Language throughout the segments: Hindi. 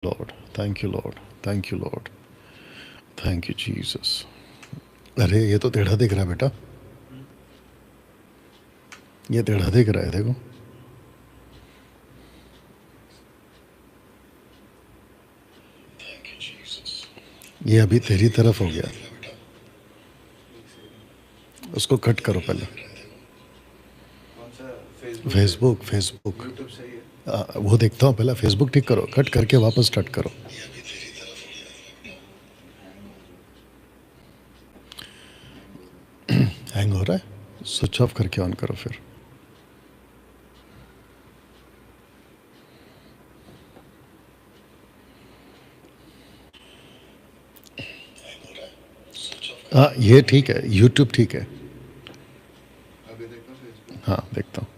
Lord, thank you Lord, thank you Lord, thank you Jesus. अरे ये तो टेढ़ा दिख रहा है बेटा, ये टेढ़ा दिख रहा है, देखो। ये अभी तेरी तरफ हो गया, उसको कट करो पहले। फेसबुक फेसबुक वो देखता हूँ, पहले फेसबुक ठीक करो, कट करके वापस स्टार्ट करो। हैंग हो रहा है, स्विच ऑफ करके ऑन करो फिर। हाँ ये ठीक है, यूट्यूब ठीक है। हाँ देखता हूँ।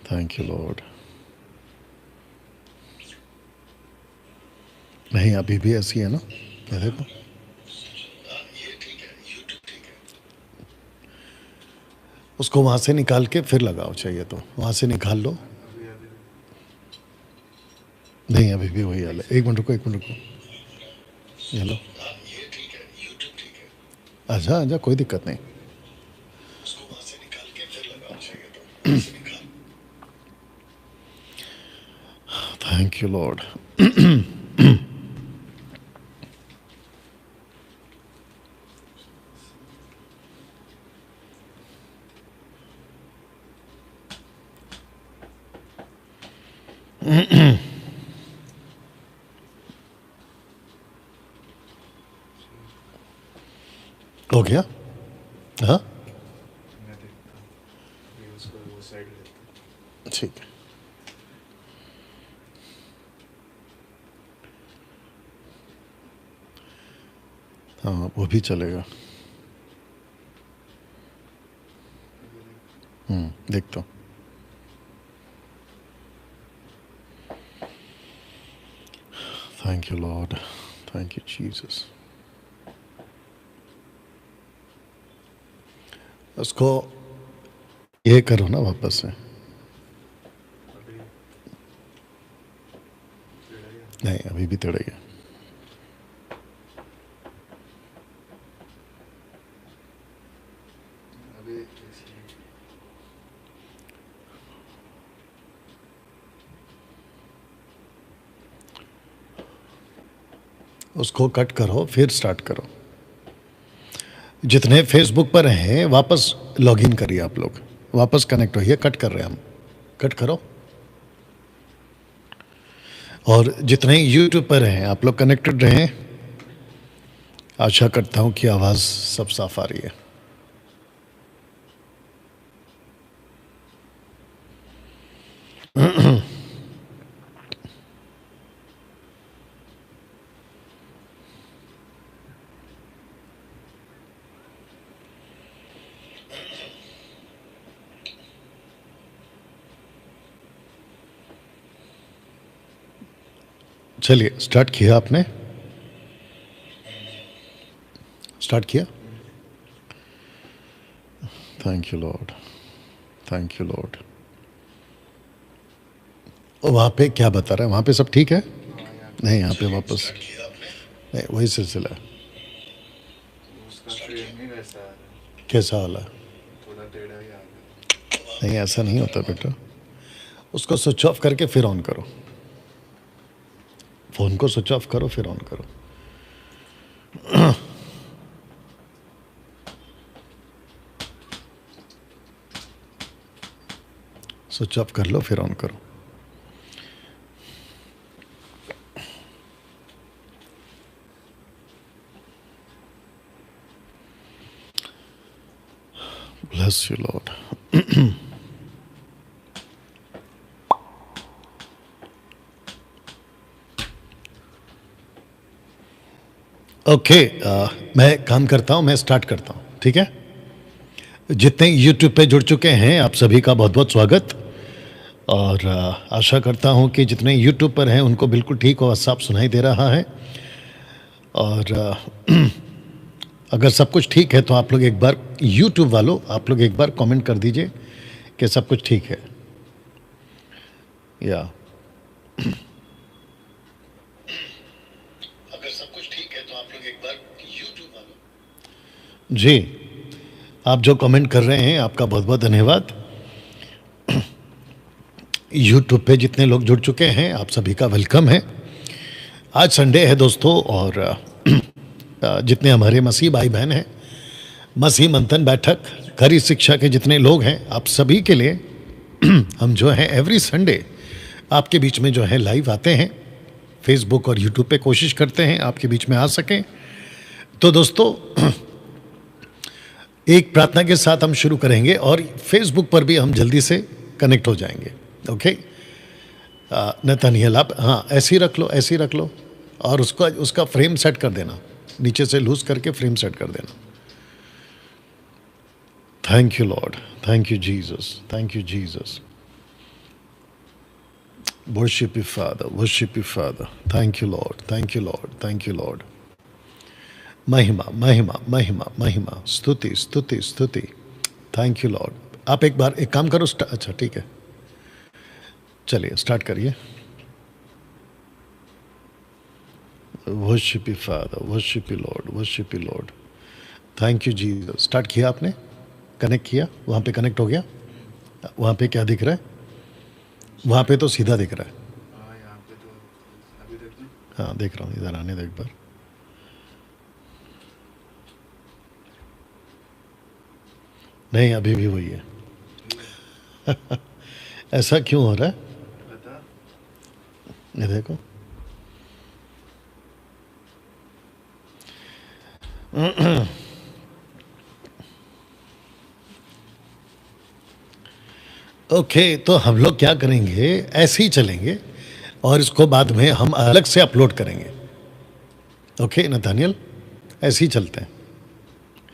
Thank you Lord. नहीं अभी भी ऐसी है ना, ये देखो। उसको वहाँ से निकाल के फिर लगाओ, चाहिए तो वहाँ से निकाल लो। नहीं अभी भी वही हाल है, एक मिनट रुको, एक मिनट रुको। ये लो, आजा आजा, कोई दिक्कत नहीं। Thank you Lord. हो गया। हाँ ठीक है। हाँ वो भी चलेगा। देखता हूँ। Thank you Lord, thank you Jesus. उसको ये करो ना वापस से। नहीं अभी भी टेढ़ा ही है। उसको कट करो फिर स्टार्ट करो। जितने फेसबुक पर हैं वापस लॉगिन करिए, आप लोग वापस कनेक्ट होइए। कट कर रहे हैं हम, कट करो। और जितने यूट्यूब पर हैं आप लोग कनेक्टेड रहें। आशा करता हूँ कि आवाज़ सब साफ आ रही है। चलिए स्टार्ट किया आपने, स्टार्ट किया। Thank you Lord, thank you Lord. वहाँ पे क्या बता रहा है, वहाँ पे सब ठीक है? नहीं यहाँ पे वापस नहीं, वही सिलसिला है। कैसा वाला? नहीं ऐसा नहीं होता बेटा, उसको स्विच ऑफ करके फिर ऑन करो। फ़ोन को स्विच ऑफ करो फिर ऑन करो। स्विच ऑफ कर लो फिर ऑन करो। Bless you, Lord. ओके मैं काम करता हूँ, मैं स्टार्ट करता हूँ, ठीक है। जितने यूट्यूब पे जुड़ चुके हैं आप सभी का बहुत बहुत स्वागत। और आशा करता हूँ कि जितने यूट्यूब पर हैं उनको बिल्कुल ठीक और साफ सुनाई दे रहा है। और अगर सब कुछ ठीक है तो आप लोग एक बार, यूट्यूब वालों आप लोग एक बार कमेंट कर दीजिए कि सब कुछ ठीक है। या जी, आप जो कमेंट कर रहे हैं आपका बहुत बहुत धन्यवाद। यूट्यूब पे जितने लोग जुड़ चुके हैं आप सभी का वेलकम है। आज संडे है दोस्तों, और जितने हमारे मसीह भाई बहन हैं, मसीह मंथन बैठक खरी शिक्षा के जितने लोग हैं, आप सभी के लिए हम जो है एवरी संडे आपके बीच में जो है लाइव आते हैं। फेसबुक और यूट्यूब पे कोशिश करते हैं आपके बीच में आ सकें। तो दोस्तों एक प्रार्थना के साथ हम शुरू करेंगे और फेसबुक पर भी हम जल्दी से कनेक्ट हो जाएंगे। ओके नतनियल, आप हाँ ऐसे ही रख लो, ऐसे ही रख लो, और उसका फ्रेम सेट कर देना, नीचे से लूज करके फ्रेम सेट कर देना। Thank you Lord, thank you Jesus, thank you Jesus. Worship you father, worship you father. Thank you Lord, thank you Lord, thank you Lord. महिमा महिमा महिमा महिमा, स्तुति स्तुति स्तुति। Thank you Lord. आप एक बार एक काम करो, अच्छा ठीक है, चलिए स्टार्ट करिए। Worship you father, worship you Lord, worship you Lord. Thank you Jesus. Start किया आपने, कनेक्ट किया, वहाँ पे कनेक्ट हो गया। वहाँ पे क्या दिख रहा है? वहाँ पे तो सीधा दिख रहा है। हाँ देख रहा हूँ, इधर आने दो एक बार। नहीं, अभी भी वही है। ऐसा क्यों हो रहा है? ये देखो। ओके, तो हम लोग क्या करेंगे, ऐसे ही चलेंगे और इसको बाद में हम अलग से अपलोड करेंगे। ओके नथानियल, ऐसे ही चलते हैं,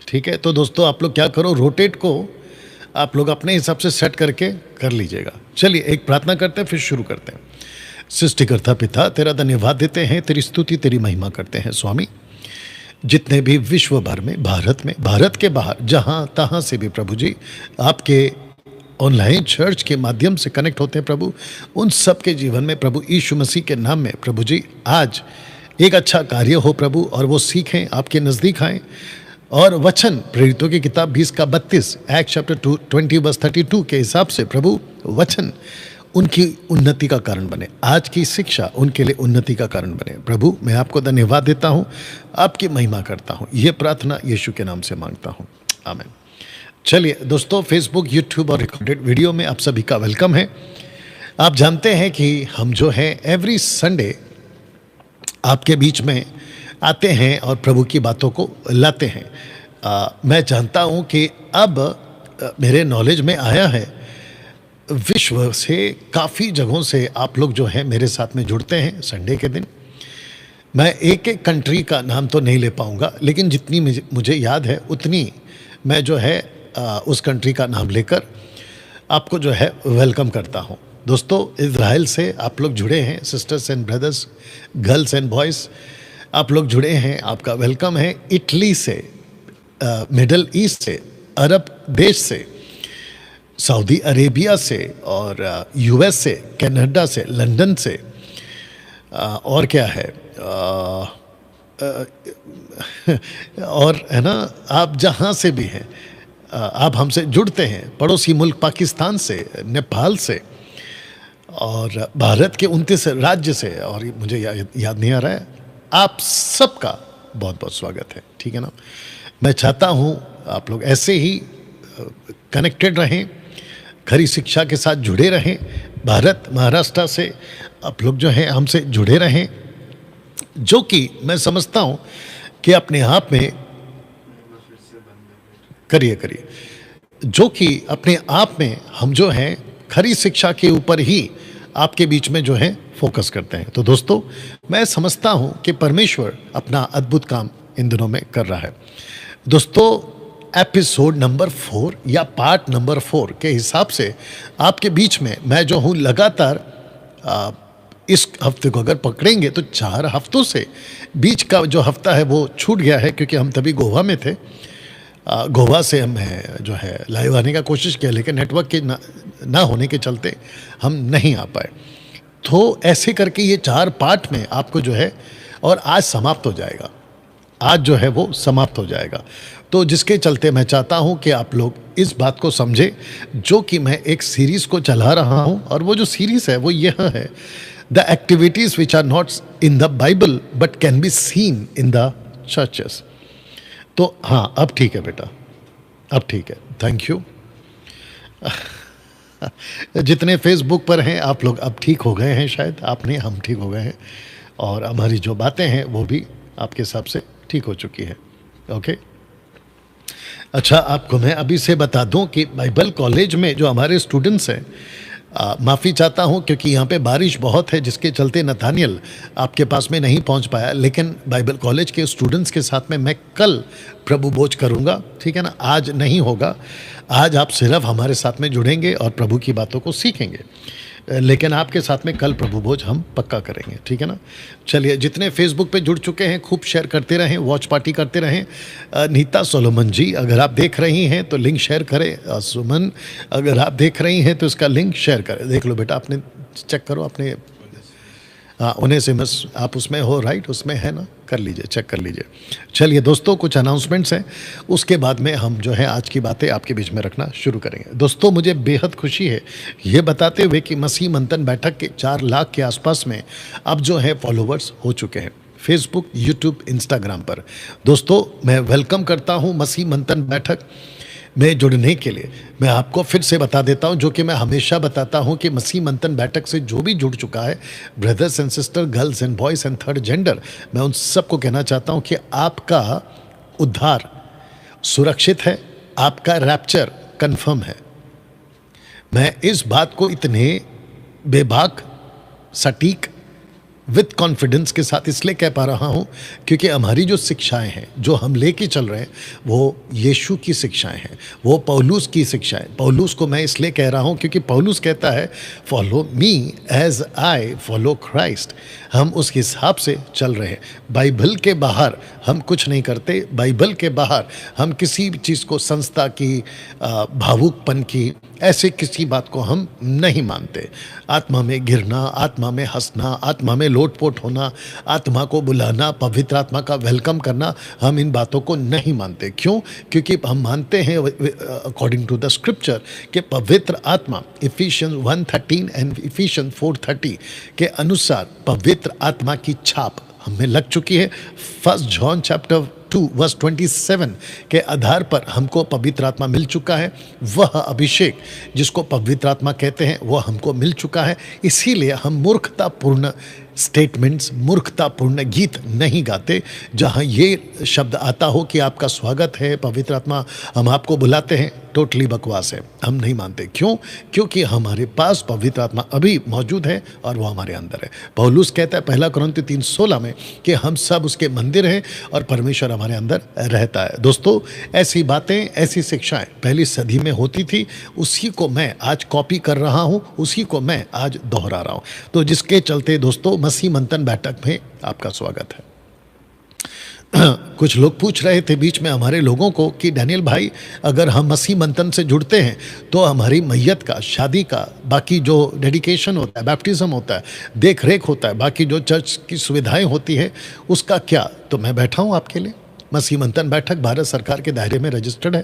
ठीक है। तो दोस्तों आप लोग क्या करो, रोटेट को आप लोग अपने हिसाब से सेट करके कर लीजिएगा। चलिए एक प्रार्थना करते हैं, फिर शुरू करते हैं। सृष्टिकर्ता पिता, तेरा धन्यवाद देते हैं, तेरी स्तुति तेरी महिमा करते हैं स्वामी। जितने भी विश्व भर में, भारत में, भारत के बाहर, जहाँ तहाँ से भी प्रभु जी आपके ऑनलाइन चर्च के माध्यम से कनेक्ट होते हैं प्रभु, उन सब के जीवन में प्रभु यीशु मसीह के नाम में प्रभु जी आज एक अच्छा कार्य हो प्रभु, और वो सीखें, आपके नज़दीक आएँ, और वचन प्रेरितों की किताब 20:32 एक्ट चैप्टर 20:32 के हिसाब से प्रभु वचन उनकी उन्नति का कारण बने, आज की शिक्षा उनके लिए उन्नति का कारण बने। प्रभु मैं आपको धन्यवाद देता हूँ, आपकी महिमा करता हूँ, ये प्रार्थना यीशु के नाम से मांगता हूँ, आमीन। चलिए दोस्तों, फेसबुक, यूट्यूब और रिकॉर्डेड वीडियो में आप सभी का वेलकम है। आप जानते हैं कि हम जो है एवरी संडे आपके बीच में आते हैं और प्रभु की बातों को लाते हैं। मैं जानता हूँ कि अब मेरे नॉलेज में आया है, विश्व से काफ़ी जगहों से आप लोग जो हैं मेरे साथ में जुड़ते हैं संडे के दिन। मैं एक एक कंट्री का नाम तो नहीं ले पाऊँगा, लेकिन जितनी मुझे याद है उतनी मैं जो है उस कंट्री का नाम लेकर आपको जो है वेलकम करता हूँ। दोस्तों इज़राइल से आप लोग जुड़े हैं, sisters and brothers, girls and boys आप लोग जुड़े हैं, आपका वेलकम है। इटली से, मिडल ईस्ट से, अरब देश से, सऊदी अरेबिया से, और यूएस से, कनाडा से, लंदन से, और क्या है, और है ना, आप जहाँ से भी हैं आप हमसे जुड़ते हैं। पड़ोसी मुल्क पाकिस्तान से, नेपाल से, और भारत के 29 राज्य से, और मुझे याद नहीं आ रहा है। आप सबका बहुत बहुत स्वागत है, ठीक है ना। मैं चाहता हूँ आप लोग ऐसे ही कनेक्टेड रहें, खरी शिक्षा के साथ जुड़े रहें। भारत, महाराष्ट्र से आप लोग जो हैं हमसे जुड़े रहें, जो कि मैं समझता हूँ कि अपने आप में करिए, जो कि अपने आप में हम जो हैं खरी शिक्षा के ऊपर ही आपके बीच में जो है फोकस करते हैं। तो दोस्तों मैं समझता हूं कि परमेश्वर अपना अद्भुत काम इन दिनों में कर रहा है। दोस्तों एपिसोड नंबर 4 या पार्ट नंबर 4 के हिसाब से आपके बीच में मैं जो हूं लगातार इस हफ्ते को अगर पकड़ेंगे तो 4 हफ्तों से बीच का जो हफ्ता है वो छूट गया है, क्योंकि हम तभी गोवा में थे। गोवा से हम जो है लाइव आने का कोशिश किया, लेकिन नेटवर्क के ना होने के चलते हम नहीं आ पाए। तो ऐसे करके ये 4 पार्ट में आपको जो है, और आज समाप्त हो जाएगा, आज जो है वो समाप्त हो जाएगा। तो जिसके चलते मैं चाहता हूँ कि आप लोग इस बात को समझें, जो कि मैं एक सीरीज़ को चला रहा हूँ, और वो जो सीरीज़ है वो यह है, the activities which are not in the Bible but can be seen in the churches. तो हाँ, अब ठीक है बेटा, अब ठीक है, थैंक यू। जितने फेसबुक पर हैं आप लोग अब ठीक हो गए हैं, शायद आप नहीं, हम ठीक हो गए हैं, और हमारी जो बातें हैं वो भी आपके हिसाब से ठीक हो चुकी है। ओके, अच्छा, आपको मैं अभी से बता दूं कि बाइबल कॉलेज में जो हमारे स्टूडेंट्स हैं, माफ़ी चाहता हूं क्योंकि यहाँ पे बारिश बहुत है, जिसके चलते नथानियल आपके पास में नहीं पहुँच पाया, लेकिन बाइबल कॉलेज के स्टूडेंट्स के साथ में मैं कल प्रभु भोज करूँगा, ठीक है ना। आज नहीं होगा, आज आप सिर्फ हमारे साथ में जुड़ेंगे और प्रभु की बातों को सीखेंगे, लेकिन आपके साथ में कल प्रभु भोज हम पक्का करेंगे, ठीक है ना। चलिए, जितने फेसबुक पे जुड़ चुके हैं खूब शेयर करते रहें, वॉच पार्टी करते रहें। नीता सोलोमन जी, अगर आप देख रही हैं तो लिंक शेयर करें। सुमन, अगर आप देख रही हैं तो इसका लिंक शेयर करें। देख लो बेटा, आपने चेक करो अपने, हाँ, उन्हें से बस आप उसमें हो, राइट, उसमें है ना, कर लीजिए, चेक कर लीजिए। चलिए दोस्तों, कुछ अनाउंसमेंट्स हैं, उसके बाद में हम जो है आज की बातें आपके बीच में रखना शुरू करेंगे। दोस्तों, मुझे बेहद खुशी है ये बताते हुए कि मसीह मंथन बैठक के 4 लाख के आसपास में अब जो है फॉलोवर्स हो चुके हैं फेसबुक, यूट्यूब, इंस्टाग्राम पर। दोस्तों, मैं वेलकम करता हूँ मसीह मंथन बैठक में जुड़ने के लिए। मैं आपको फिर से बता देता हूं, जो कि मैं हमेशा बताता हूं, कि मसीह मंथन बैठक से जो भी जुड़ चुका है, brothers and sister, girls and boys and third gender, मैं उन सबको कहना चाहता हूं कि आपका उद्धार सुरक्षित है, आपका रैप्चर कन्फर्म है। मैं इस बात को इतने बेबाक, सटीक, विद कॉन्फिडेंस के साथ इसलिए कह पा रहा हूँ क्योंकि हमारी जो शिक्षाएं हैं, जो हम लेके चल रहे हैं, वो यीशु की शिक्षाएं हैं, वो पौलुस की शिक्षाएं। पौलुस को मैं इसलिए कह रहा हूँ क्योंकि पौलुस कहता है, follow me as I follow Christ. हम उस हिसाब से चल रहे हैं। बाइबल के बाहर हम कुछ नहीं करते। बाइबल के बाहर हम किसी भी चीज़ को, संस्था की, भावुकपन की, ऐसे किसी बात को हम नहीं मानते। आत्मा में गिरना, आत्मा में हंसना, आत्मा में लोटपोट होना, आत्मा को बुलाना, पवित्र आत्मा का वेलकम करना, हम इन बातों को नहीं मानते। क्यों? क्योंकि हम मानते हैं अकॉर्डिंग टू द स्क्रिप्चर कि पवित्र आत्मा, इफिशियंस 1:13 एंड इफिशियंस 4:30 के अनुसार पवित्र आत्मा की छाप हमें लग चुकी है। 1 जॉन चैप्टर 2 वर्स 27 के आधार पर हमको पवित्र आत्मा मिल चुका है। वह अभिषेक जिसको पवित्र आत्मा कहते हैं वो हमको मिल चुका है। इसीलिए हम मूर्खतापूर्ण स्टेटमेंट्स, मूर्खतापूर्ण गीत नहीं गाते जहां ये शब्द आता हो कि आपका स्वागत है पवित्र आत्मा, हम आपको बुलाते हैं। टोटली बकवास है, हम नहीं मानते। क्यों? क्योंकि हमारे पास पवित्र आत्मा अभी मौजूद है और वो हमारे अंदर है। पौलुस कहता है 1 कुरिन्थियों 3:16 में कि हम सब उसके मंदिर हैं और परमेश्वर हमारे अंदर रहता है। दोस्तों, ऐसी बातें, ऐसी शिक्षाएं पहली सदी में होती थी, उसी को मैं आज कॉपी कर रहा हूं, उसी को मैं आज दोहरा रहा हूं। तो जिसके चलते दोस्तों, मसीह मंथन बैठक में आपका स्वागत है। कुछ लोग पूछ रहे थे बीच में हमारे लोगों को कि डैनियल भाई, अगर हम मसीह मंथन से जुड़ते हैं तो हमारी मैयत का, शादी का, बाकी जो डेडिकेशन होता है, बैप्टिज्म होता है, देख रेख होता है, बाकी जो चर्च की सुविधाएं होती है, उसका क्या? तो मैं बैठा हूं आपके लिए। मसीह मंथन बैठक भारत सरकार के दायरे में रजिस्टर्ड है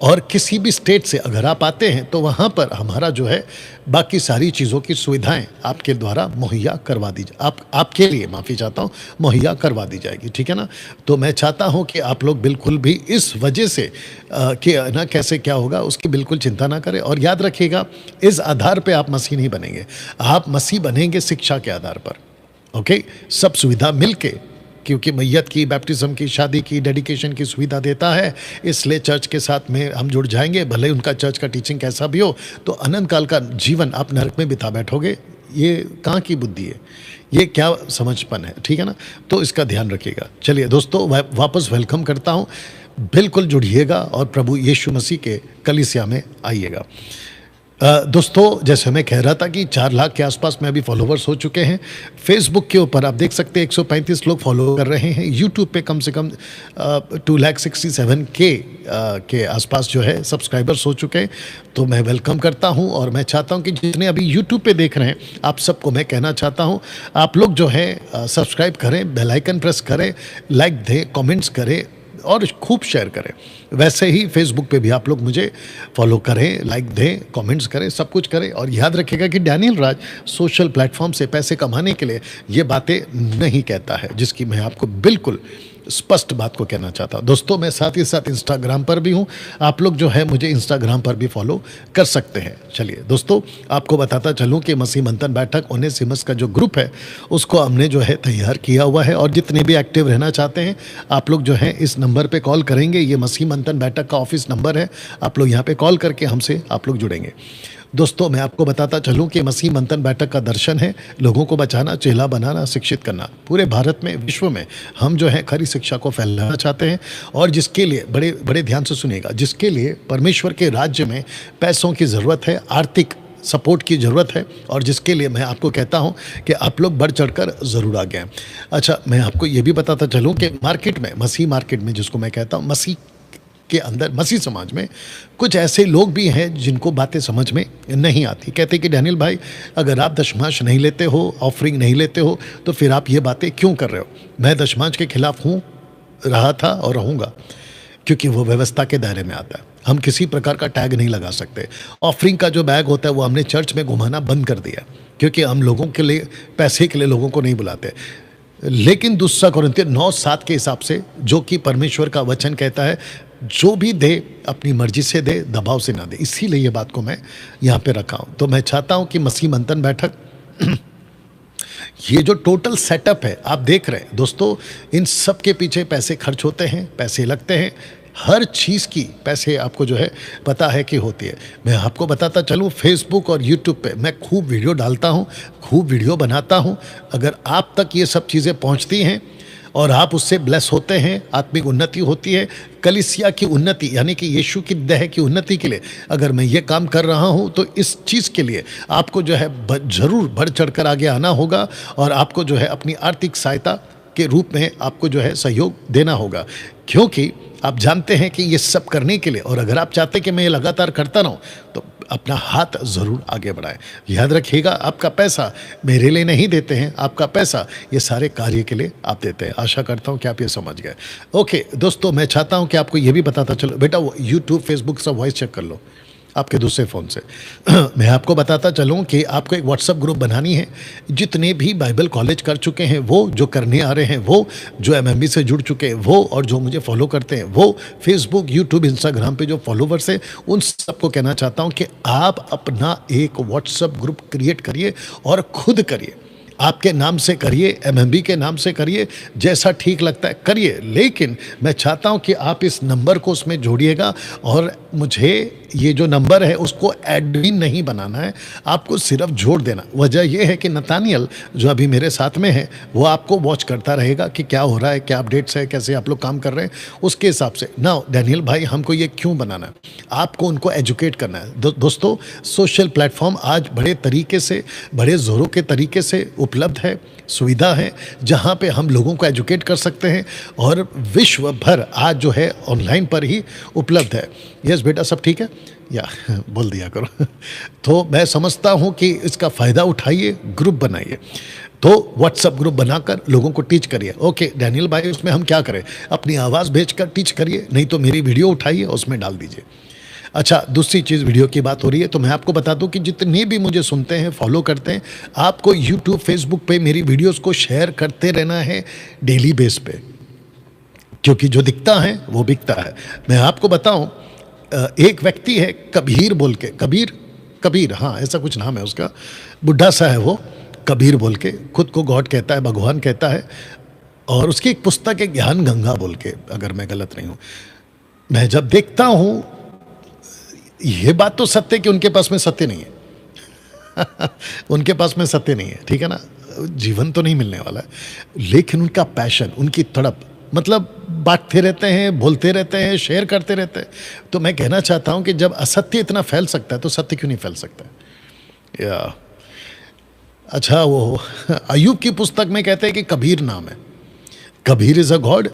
और किसी भी स्टेट से अगर आप आते हैं तो वहाँ पर हमारा जो है बाकी सारी चीज़ों की सुविधाएं आपके द्वारा मुहैया करवा दी आपके लिए, माफ़ी चाहता हूँ, मुहैया करवा दी जाएगी, ठीक है ना। तो मैं चाहता हूँ कि आप लोग बिल्कुल भी इस वजह से कि ना कैसे क्या होगा उसकी बिल्कुल चिंता ना करें। और याद रखिएगा, इस आधार पर आप मसीह नहीं बनेंगे, आप मसीह बनेंगे शिक्षा के आधार पर। ओके, सब सुविधा मिल के, क्योंकि मैयत की, बैप्टिज्म की, शादी की, डेडिकेशन की सुविधा देता है, इसलिए चर्च के साथ में हम जुड़ जाएंगे। भले उनका चर्च का टीचिंग कैसा भी हो, तो अनंत काल का जीवन आप नरक में बिता बैठोगे। ये कहाँ की बुद्धि है? ये क्या समझपन है? ठीक है ना, तो इसका ध्यान रखिएगा। चलिए दोस्तों, वापस वेलकम करता हूँ। बिल्कुल जुड़िएगा और प्रभु यीशु मसीह के कलीसिया में आइएगा। दोस्तों, जैसे मैं कह रहा था कि 4 लाख के आसपास में अभी फॉलोवर्स हो चुके हैं। फेसबुक के ऊपर आप देख सकते हैं 135 लोग फॉलो कर रहे हैं। यूट्यूब पे कम से कम 2,67,000 के आसपास जो है सब्सक्राइबर्स हो चुके हैं। तो मैं वेलकम करता हूं और मैं चाहता हूं कि जितने अभी यूट्यूब पे देख रहे हैं, आप सबको मैं कहना चाहता हूं, आप लोग जो है सब्सक्राइब करें, बेल आइकन प्रेस करें, लाइक दें, कमेंट्स करें, और खूब शेयर करें। वैसे ही फेसबुक पे भी आप लोग मुझे फॉलो करें, लाइक दें, कमेंट्स करें, सब कुछ करें। और याद रखिएगा कि डैनियल राज सोशल प्लेटफॉर्म से पैसे कमाने के लिए ये बातें नहीं कहता है, जिसकी मैं आपको बिल्कुल स्पष्ट बात को कहना चाहता हूँ। दोस्तों, मैं साथ ही साथ इंस्टाग्राम पर भी हूँ। आप लोग जो है मुझे इंस्टाग्राम पर भी फॉलो कर सकते हैं। चलिए दोस्तों, आपको बताता चलूँ कि मसीह मंथन बैठक ओनेसिमस का जो ग्रुप है उसको हमने जो है तैयार किया हुआ है। और जितने भी एक्टिव रहना चाहते हैं आप लोग जो है इस नंबर पे कॉल करेंगे। ये मसीह मंथन बैठक का ऑफिस नंबर है। आप लोग यहाँ पे कॉल करके हमसे आप लोग जुड़ेंगे। दोस्तों, मैं आपको बताता चलूं कि मसीह मंथन बैठक का दर्शन है लोगों को बचाना, चेला बनाना, शिक्षित करना। पूरे भारत में, विश्व में हम जो है खरी शिक्षा को फैलाना चाहते हैं। और जिसके लिए बड़े बड़े ध्यान से सुनिएगा, जिसके लिए परमेश्वर के राज्य में पैसों की ज़रूरत है, आर्थिक सपोर्ट की ज़रूरत है। और जिसके लिए मैं आपको कहता हूं कि आप लोग बढ़ चढ़कर ज़रूर आगे आएं। अच्छा, मैं आपको ये भी बताता चलूं कि मार्केट में, मसीह मार्केट में जिसको मैं कहता हूं, मसीह के अंदर, मसीह समाज में कुछ ऐसे लोग भी हैं जिनको बातें समझ में नहीं आती। कहते कि डैनियल भाई, अगर आप दशमांश नहीं लेते हो, ऑफरिंग नहीं लेते हो, तो फिर आप ये बातें क्यों कर रहे हो? मैं दशमांश के खिलाफ हूँ, रहा था और रहूँगा, क्योंकि वो व्यवस्था के दायरे में आता है। हम किसी प्रकार का टैग नहीं लगा सकते। ऑफरिंग का जो बैग होता है वो हमने चर्च में घुमाना बंद कर दिया, क्योंकि हम लोगों के लिए, पैसे के लिए लोगों को नहीं बुलाते। लेकिन दूसरा कोरिन्थियों 9:7 के हिसाब से, जो कि परमेश्वर का वचन कहता है, जो भी दे अपनी मर्जी से दे, दबाव से ना दे। इसीलिए ये बात को मैं यहाँ पे रखा हूँ। तो मैं चाहता हूँ कि मसीह मंथन बैठक ये जो टोटल सेटअप है आप देख रहे हैं दोस्तों, इन सब के पीछे पैसे खर्च होते हैं, पैसे लगते हैं। हर चीज़ की पैसे आपको जो है पता है कि होती है। मैं आपको बताता चलूँ, फेसबुक और यूट्यूब पे मैं खूब वीडियो डालता हूँ, खूब वीडियो बनाता हूँ। अगर आप तक ये सब चीज़ें पहुँचती हैं और आप उससे ब्लेस होते हैं, आत्मिक उन्नति होती है, कलीसिया की उन्नति यानी कि यीशु की देह की उन्नति के लिए अगर मैं ये काम कर रहा हूँ, तो इस चीज़ के लिए आपको जो है ज़रूर बढ़ चढ़कर आगे आना होगा। और आपको जो है अपनी आर्थिक सहायता के रूप में आपको जो है सहयोग देना होगा, क्योंकि आप जानते हैं कि ये सब करने के लिए, और अगर आप चाहते हैं कि मैं ये लगातार करता रहूं, तो अपना हाथ ज़रूर आगे बढ़ाएं। याद रखिएगा, आपका पैसा मेरे लिए नहीं देते हैं, आपका पैसा ये सारे कार्य के लिए आप देते हैं। आशा करता हूं कि आप ये समझ गए। ओके दोस्तों, मैं चाहता हूं कि आपको ये भी बताता चलो, बेटा वो यूट्यूब फेसबुक सब वॉइस चेक कर लो आपके दूसरे फ़ोन से। मैं आपको बताता चलूँ कि आपको एक व्हाट्सएप ग्रुप बनानी है। जितने भी बाइबल कॉलेज कर चुके हैं वो, जो करने आ रहे हैं वो, जो एमएमबी से जुड़ चुके हैं वो, और जो मुझे फॉलो करते हैं वो, फेसबुक, यूट्यूब, इंस्टाग्राम पे जो फॉलोवर्स हैं, उन सबको कहना चाहता हूँ कि आप अपना एक व्हाट्सएप ग्रुप क्रिएट करिए और खुद करिए। आपके नाम से करिए, एमएमबी के नाम से करिए, जैसा ठीक लगता है करिए। लेकिन मैं चाहता हूं कि आप इस नंबर को उसमें जोड़िएगा। और मुझे ये जो नंबर है उसको एडमिन नहीं बनाना है, आपको सिर्फ जोड़ देना। वजह यह है कि नतानियल जो अभी मेरे साथ में है वो आपको वॉच करता रहेगा कि क्या हो रहा है, क्या अपडेट्स है, कैसे आप लोग काम कर रहे हैं, उसके हिसाब से ना। डैनियल भाई, हमको ये क्यों बनाना है? आपको उनको एजुकेट करना है। दोस्तों, सोशल प्लेटफॉर्म आज बड़े तरीके से, बड़े ज़ोरों के तरीके से उपलब्ध है, सुविधा है, जहाँ पे हम लोगों को एजुकेट कर सकते हैं। और विश्व भर आज जो है ऑनलाइन पर ही उपलब्ध है। यस बेटा, सब ठीक है या बोल दिया करो। तो मैं समझता हूँ कि इसका फ़ायदा उठाइए, ग्रुप बनाइए। तो व्हाट्सएप ग्रुप बनाकर लोगों को टीच करिए। ओके डैनियल भाई, उसमें हम क्या करें? अपनी आवाज़ भेजकर टीच करिए, नहीं तो मेरी वीडियो उठाइए उसमें डाल दीजिए। अच्छा, दूसरी चीज़, वीडियो की बात हो रही है तो मैं आपको बता दूं कि जितने भी मुझे सुनते हैं, फॉलो करते हैं, आपको यूट्यूब, फेसबुक पे मेरी वीडियोस को शेयर करते रहना है डेली बेस पे, क्योंकि जो दिखता है वो बिकता है। मैं आपको बताऊं, एक व्यक्ति है कबीर बोल के, कबीर, हाँ ऐसा कुछ नाम है उसका, बुढ़ा सा है वो, कबीर बोल के, खुद को गॉड कहता है, भगवान कहता है। और उसकी एक पुस्तक है ज्ञान गंगा बोल के, अगर मैं गलत नहीं हूँ। मैं जब देखता हूँ, ये बात तो सत्य है कि उनके पास में सत्य नहीं है उनके पास में सत्य नहीं है, ठीक है ना, जीवन तो नहीं मिलने वाला है। लेकिन उनका पैशन, उनकी तड़प, मतलब बांटते रहते हैं, बोलते रहते हैं, शेयर करते रहते हैं। तो मैं कहना चाहता हूं कि जब असत्य इतना फैल सकता है तो सत्य क्यों नहीं फैल सकता है? या अच्छा, वो अयूब की पुस्तक में कहते हैं कि कबीर नाम है, कबीर इज अ गॉड।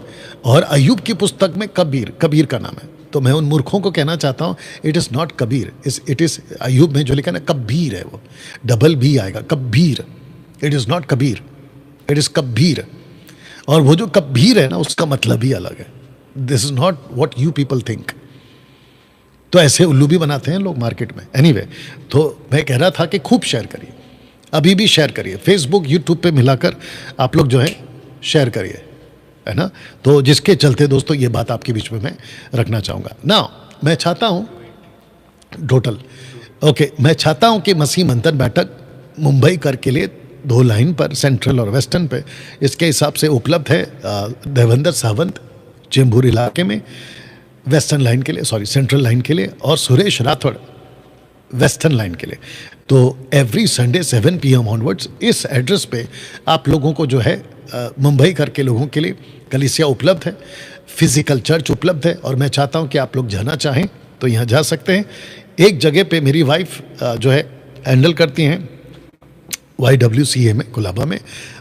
और अयूब की पुस्तक में कबीर का नाम है। तो मैं उन मूर्खों को कहना चाहता हूँ, it is not Kabir, it is, Ayub में जो लिखा ना कबीर है, वो डबल बी आएगा, Kabir. It is not Kabir, it is Kabir. और वो जो कबीर है ना, उसका मतलब ही अलग है। This is not what you people think. तो ऐसे उल्लू भी बनाते हैं लोग मार्केट में। एनीवे, तो मैं कह रहा था कि खूब शेयर करिए, अभी भी शेयर करिए, फेसबुक यूट्यूब पे मिलाकर आप लोग जो है शेयर करिए, है ना। तो जिसके चलते दोस्तों ये बात आपके बीच में मैं रखना चाहूँगा ना। मैं चाहता हूँ टोटल ओके, मैं चाहता हूँ कि मसीह मंथन बैठक मुंबई कर के लिए 2 लाइन पर, सेंट्रल और वेस्टर्न पे इसके हिसाब से उपलब्ध है। देवेंद्र सावंत चेंबूर इलाके में वेस्टर्न लाइन के लिए, सॉरी सेंट्रल लाइन के लिए, और सुरेश राठौड़ वेस्टर्न लाइन के लिए। तो एवरी संडे 7 PM ऑनवर्ड्स इस एड्रेस पे आप लोगों को जो है मुंबई करके लोगों के लिए कलीसिया उपलब्ध है, फिजिकल चर्च उपलब्ध है, और मैं चाहता हूं कि आप लोग जाना चाहें तो यहाँ जा सकते हैं। एक जगह पे मेरी वाइफ जो है हैंडल करती हैं YWCA में कुलाबा में,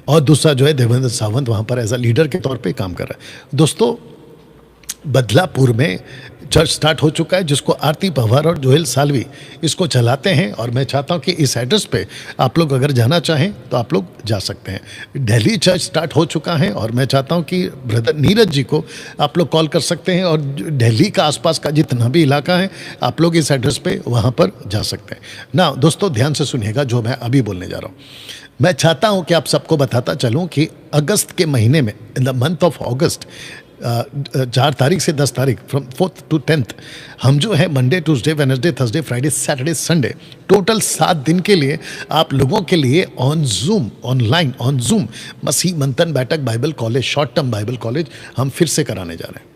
और दूसरा जो है देवेंद्र सावंत वहाँ पर एज अ लीडर के तौर पे काम कर रहा है। दोस्तों बदलापुर में चर्च स्टार्ट हो चुका है, जिसको आरती पवार और जोएल सालवी इसको चलाते हैं, और मैं चाहता हूं कि इस एड्रेस पे आप लोग अगर जाना चाहें तो आप लोग जा सकते हैं। दिल्ली चर्च स्टार्ट हो चुका है, और मैं चाहता हूं कि ब्रदर नीरज जी को आप लोग कॉल कर सकते हैं, और दिल्ली का आसपास का जितना भी इलाका है आप लोग इस एड्रेस पे वहाँ पर जा सकते हैं ना। दोस्तों ध्यान से सुनिएगा जो मैं अभी बोलने जा रहा हूँ। मैं चाहता हूँ कि आप सबको बताता चलूँ कि अगस्त के महीने में, in the month of August, 4 तारीख से 10 तारीख, फ्रॉम 4th to 10th, हम जो है Monday Tuesday Wednesday Thursday Friday Saturday Sunday total 7 दिन के लिए आप लोगों के लिए on Zoom, online on Zoom मसीह मंथन बैठक Bible college, short term Bible college हम फिर से कराने जा रहे हैं,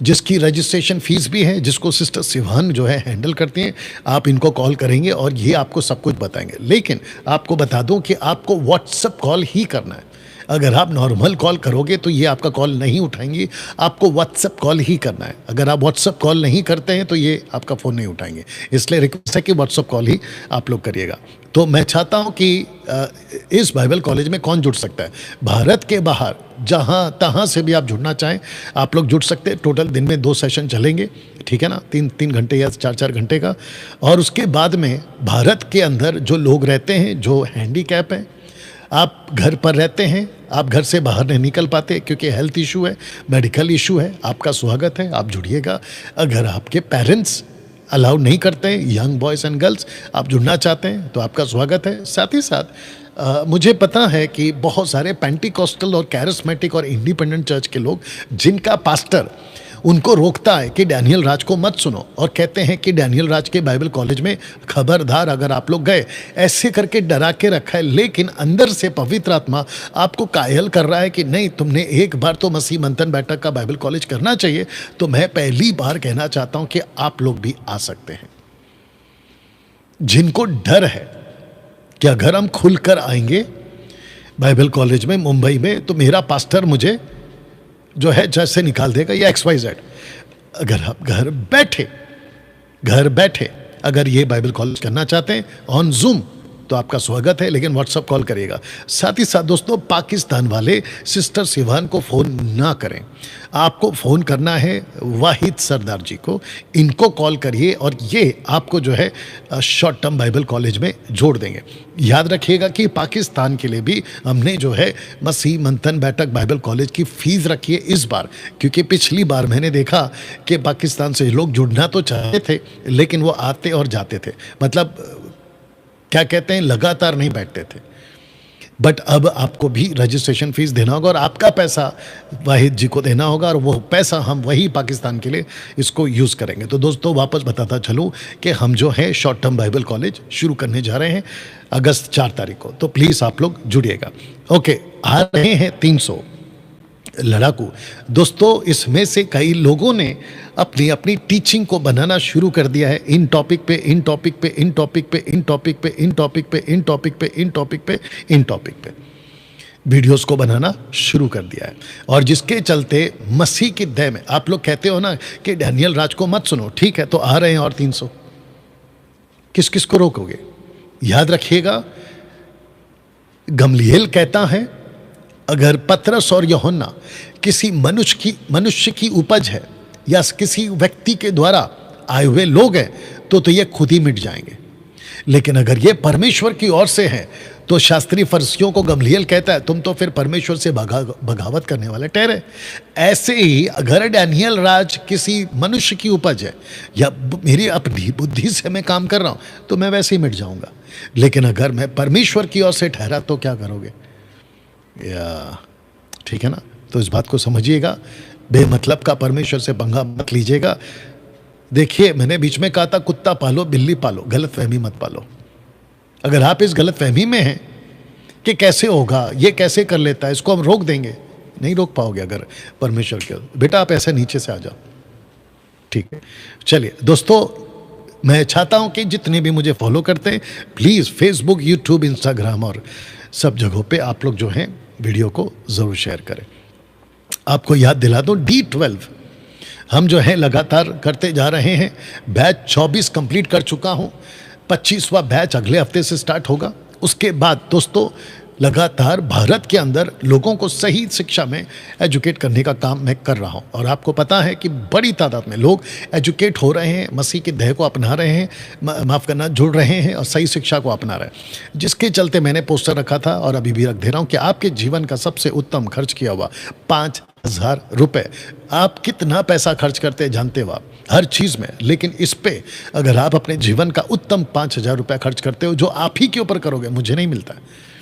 जिसकी रजिस्ट्रेशन फीस भी है, जिसको सिस्टर सिवान जो है हैंडल करती हैं। आप इनको कॉल करेंगे और ये आपको सब कुछ बताएंगे, लेकिन आपको बता दूं कि आपको व्हाट्सएप कॉल ही करना है। अगर आप नॉर्मल कॉल करोगे तो ये आपका कॉल नहीं उठाएंगे, आपको व्हाट्सएप कॉल ही करना है। अगर आप व्हाट्सएप कॉल नहीं करते हैं तो ये आपका फ़ोन नहीं उठाएंगे, इसलिए रिक्वेस्ट है कि व्हाट्सएप कॉल ही आप लोग करिएगा। तो मैं चाहता हूं कि इस बाइबल कॉलेज में कौन जुड़ सकता है, भारत के बाहर जहां तहां से भी आप जुड़ना चाहें आप लोग जुड़ सकते हैं। टोटल दिन में 2 सेशन चलेंगे, ठीक है ना, 3-3 घंटे या 4-4 घंटे का। और उसके बाद में भारत के अंदर जो लोग रहते हैं, जो हैंडीकैप हैं, आप घर पर रहते हैं, आप घर से बाहर नहीं निकल पाते क्योंकि हेल्थ इशू है, मेडिकल इशू है, आपका स्वागत है, आप जुड़िएगा। अगर आपके पेरेंट्स अलाउ नहीं करते हैं, यंग बॉयज़ एंड गर्ल्स आप जुड़ना चाहते हैं तो आपका स्वागत है। साथ ही साथ मुझे पता है कि बहुत सारे पेंटिकॉस्टल और कैरिस्मेटिक और इंडिपेंडेंट चर्च के लोग, जिनका पास्टर उनको रोकता है कि डैनियल राज को मत सुनो, और कहते हैं कि डैनियल राज के बाइबल कॉलेज में खबरदार अगर आप लोग गए, ऐसे करके डरा के रखा है, लेकिन अंदर से पवित्र आत्मा आपको कायल कर रहा है कि नहीं, तुमने एक बार तो मसीह मंथन बैठक का बाइबल कॉलेज करना चाहिए। तो मैं पहली बार कहना चाहता हूं कि आप लोग भी आ सकते हैं। जिनको डर है कि अगर हम खुलकर आएंगे बाइबल कॉलेज में मुंबई में तो मेरा पास्टर मुझे जो है जज से निकाल देगा या XYZ, अगर आप घर बैठे अगर ये बाइबल कॉलेज करना चाहते हैं ऑन जूम तो आपका स्वागत है, लेकिन व्हाट्सअप कॉल करिएगा। साथ ही साथ दोस्तों, पाकिस्तान वाले सिस्टर सिवान को फ़ोन ना करें, आपको फ़ोन करना है वाहिद सरदार जी को, इनको कॉल करिए और ये आपको जो है शॉर्ट टर्म बाइबल कॉलेज में जोड़ देंगे। याद रखिएगा कि पाकिस्तान के लिए भी हमने जो है मसीह मंथन बैठक बाइबल कॉलेज की फ़ीस रखी है इस बार, क्योंकि पिछली बार मैंने देखा कि पाकिस्तान से लोग जुड़ना तो चाहते थे लेकिन वो आते और जाते थे, मतलब क्या कहते हैं, लगातार नहीं बैठते थे। बट अब आपको भी रजिस्ट्रेशन फीस देना होगा और आपका पैसा वाहिद जी को देना होगा, और वो पैसा हम वही पाकिस्तान के लिए इसको यूज़ करेंगे। तो दोस्तों वापस बताता चलूँ कि हम जो है शॉर्ट टर्म बाइबल कॉलेज शुरू करने जा रहे हैं अगस्त 4 तारीख को, तो प्लीज़ आप लोग जुड़िएगा। ओके, आ रहे हैं 300 लड़ाकू दोस्तों। इसमें से कई लोगों ने अपनी अपनी टीचिंग को बनाना शुरू कर दिया है, इन टॉपिक पे इन टॉपिक पे इन टॉपिक पे इन टॉपिक पे इन टॉपिक पे इन टॉपिक पे इन टॉपिक पे इन टॉपिक पे वीडियोस को बनाना शुरू कर दिया है। और जिसके चलते मसीह की दया में, आप लोग कहते हो ना कि डैनियल राज को मत सुनो, ठीक है, तो आ रहे हैं और 300, किस किस को रोकोगे? याद रखिएगा, गमलीएल कहता है अगर पतरस और यूहन्ना किसी मनुष्य की उपज है या किसी व्यक्ति के द्वारा आए हुए लोग हैं तो ये खुद ही मिट जाएंगे, लेकिन अगर ये परमेश्वर की ओर से है तो शास्त्री फरीसियों को गमलीएल कहता है तुम तो फिर परमेश्वर से बगावत करने वाले ठहरे। ऐसे ही अगर डैनियल राज किसी मनुष्य की उपज है या मेरी अपनी बुद्धि से मैं काम कर रहा हूं तो मैं वैसे ही मिट जाऊंगा, लेकिन अगर मैं परमेश्वर की ओर से ठहरा तो क्या करोगे? या ठीक है ना? तो इस बात को समझिएगा, बेमतलब का परमेश्वर से पंगा मत लीजिएगा। देखिए, मैंने बीच में कहा था कुत्ता पालो बिल्ली पालो, गलत फहमी मत पालो। अगर आप इस गलत फहमी में हैं कि कैसे होगा, ये कैसे कर लेता है, इसको हम रोक देंगे, नहीं रोक पाओगे। अगर परमेश्वर के बेटा आप ऐसे नीचे से आ जाओ, ठीक है? चलिए दोस्तों, मैं चाहता हूं कि जितने भी मुझे फॉलो करते हैं प्लीज़ फेसबुक, यूट्यूब, इंस्टाग्राम और सब जगहों पे आप लोग जो हैं वीडियो को ज़रूर शेयर करें। आपको याद दिला दो, D12 हम जो है लगातार करते जा रहे हैं। बैच 24 कंप्लीट कर चुका हूं, 25वां बैच अगले हफ्ते से स्टार्ट होगा। उसके बाद दोस्तों लगातार भारत के अंदर लोगों को सही शिक्षा में एजुकेट करने का काम मैं कर रहा हूं, और आपको पता है कि बड़ी तादाद में लोग एजुकेट हो रहे हैं, मसीह के देह को अपना रहे हैं, माफ़ करना, जुड़ रहे हैं और सही शिक्षा को अपना रहे हैं। जिसके चलते मैंने पोस्टर रखा था और अभी भी रख दे रहा हूं कि आपके जीवन का सबसे उत्तम खर्च किया हुआ 5,000 रुपये। आप कितना पैसा खर्च करते हैं जानते हो आप, हर चीज़ में, लेकिन इस पे अगर आप अपने जीवन का उत्तम 5,000 रुपये खर्च करते हो, जो आप ही के ऊपर करोगे, मुझे नहीं मिलता है।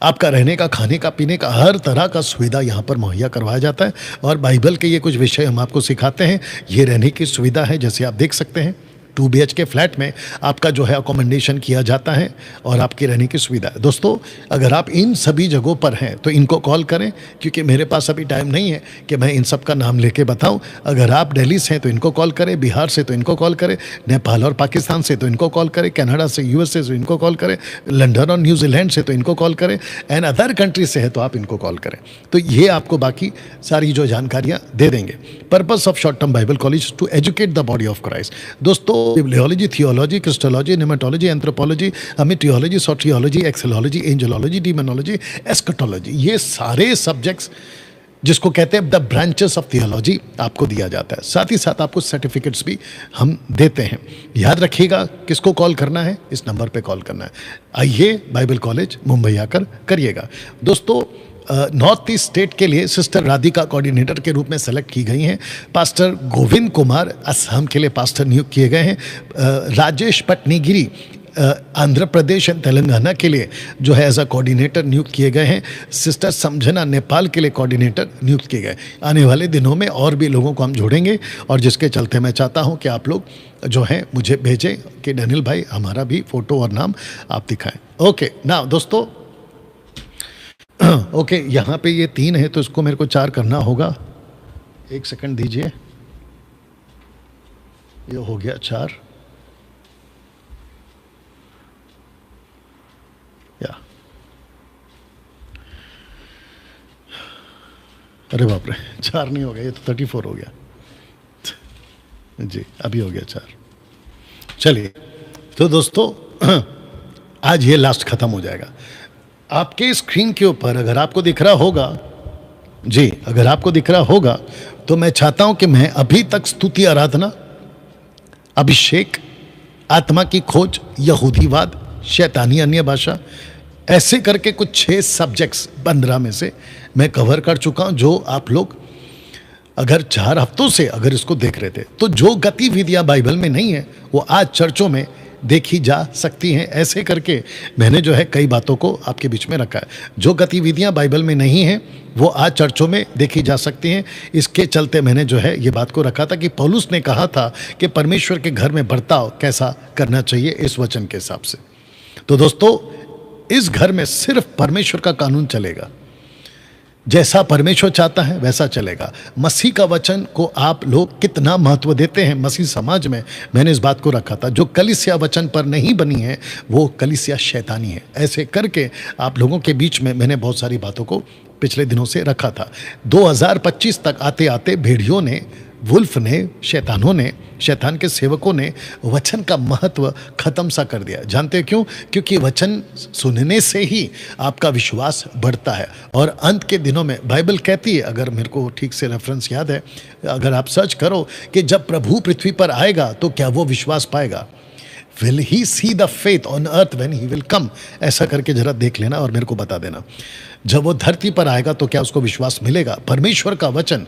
आपका रहने का, खाने का, पीने का, हर तरह का सुविधा यहाँ पर मुहैया करवाया जाता है। और बाइबल के ये कुछ विषय हम आपको सिखाते हैं। ये रहने की सुविधा है, जैसे आप देख सकते हैं 2 BHK फ्लैट में आपका जो है अकोमोडेशन किया जाता है और आपकी रहने की सुविधा है। दोस्तों अगर आप इन सभी जगहों पर हैं तो इनको कॉल करें, क्योंकि मेरे पास अभी टाइम नहीं है कि मैं इन सब का नाम लेके बताऊं। अगर आप दिल्ली से हैं तो इनको कॉल करें, बिहार से तो इनको कॉल करें, नेपाल और पाकिस्तान से तो इनको कॉल करें, कनाडा से, USA से इनको कॉल करें, लंदन और न्यूजीलैंड से तो इनको कॉल करें, एंड अदर कंट्री से है तो आप इनको कॉल करें। तो ये आपको बाकी सारी जो जानकारियाँ दे देंगे। Purpose of short term Bible college to educate the body of Christ. दोस्तों bibliology, theology, Christology, pneumatology, anthropology, hamartiology, soteriology, ecclesiology, angelology, demonology, eschatology, ये सारे सब्जेक्ट्स जिसको कहते हैं द ब्रांचेस ऑफ थियोलॉजी आपको दिया जाता है। साथ ही साथ आपको सर्टिफिकेट्स भी हम देते हैं। याद रखिएगा किसको कॉल करना है, इस नंबर पे कॉल करना है। आइए बाइबल कॉलेज मुंबई आकर करिएगा। दोस्तों नॉर्थ ईस्ट स्टेट के लिए सिस्टर राधिका कोऑर्डिनेटर के रूप में सेलेक्ट की गई हैं। पास्टर गोविंद कुमार असम के लिए पास्टर नियुक्त किए गए हैं। राजेश पटनीगिरी आंध्र प्रदेश एंड तेलंगाना के लिए जो है एज अ कोऑर्डिनेटर नियुक्त किए गए हैं। सिस्टर समझना नेपाल के लिए कोऑर्डिनेटर नियुक्त किए गए। आने वाले दिनों में और भी लोगों को हम जोड़ेंगे, और जिसके चलते मैं चाहता हूं कि आप लोग जो हैं मुझे भेजें कि डैनियल भाई हमारा भी फ़ोटो और नाम आप दिखाएं। ओके ना दोस्तों, ओके यहाँ पे ये 3 है तो इसको मेरे को 4 करना होगा। 1 सेकंड दीजिए, ये हो गया 4। या अरे बाप रे, 4 नहीं हो गया, ये तो 34 हो गया जी, अभी हो गया 4। चलिए तो दोस्तों आज ये लास्ट खत्म हो जाएगा। आपके स्क्रीन के ऊपर अगर आपको दिख रहा होगा जी, अगर आपको दिख रहा होगा तो मैं चाहता हूं कि मैं अभी तक स्तुति, आराधना, अभिषेक, आत्मा की खोज, यहूदीवाद, शैतानी अन्य भाषा, ऐसे करके कुछ 6 सब्जेक्ट्स 15 में से मैं कवर कर चुका हूं। जो आप लोग अगर 4 हफ्तों से अगर इसको देख रहे थे तो जो गतिविधियां बाइबल में नहीं है वो आज चर्चों में देखी जा सकती हैं। ऐसे करके मैंने जो है कई बातों को आपके बीच में रखा है। जो गतिविधियां बाइबल में नहीं हैं वो आज चर्चों में देखी जा सकती हैं। इसके चलते मैंने जो है ये बात को रखा था कि पौलुस ने कहा था कि परमेश्वर के घर में बर्ताव कैसा करना चाहिए इस वचन के हिसाब से। तो दोस्तों इस घर में सिर्फ परमेश्वर का कानून चलेगा, जैसा परमेश्वर चाहता है वैसा चलेगा। मसीह का वचन को आप लोग कितना महत्व देते हैं मसीह समाज में, मैंने इस बात को रखा था। जो कलीसिया वचन पर नहीं बनी है वो कलीसिया शैतानी है। ऐसे करके आप लोगों के बीच में मैंने बहुत सारी बातों को पिछले दिनों से रखा था। 2025 तक आते आते भेड़ियों ने, वुल्फ ने, शैतानों ने, शैतान के सेवकों ने वचन का महत्व खत्म सा कर दिया। जानते हैं क्यों? क्योंकि वचन सुनने से ही आपका विश्वास बढ़ता है। और अंत के दिनों में बाइबल कहती है, अगर मेरे को ठीक से रेफरेंस याद है, अगर आप सर्च करो कि जब प्रभु पृथ्वी पर आएगा तो क्या वो विश्वास पाएगा। Will he see the faith on earth when he will come? ऐसा करके जरा देख लेना और मेरे को बता देना। जब वो धरती पर आएगा तो क्या उसको विश्वास मिलेगा? परमेश्वर का वचन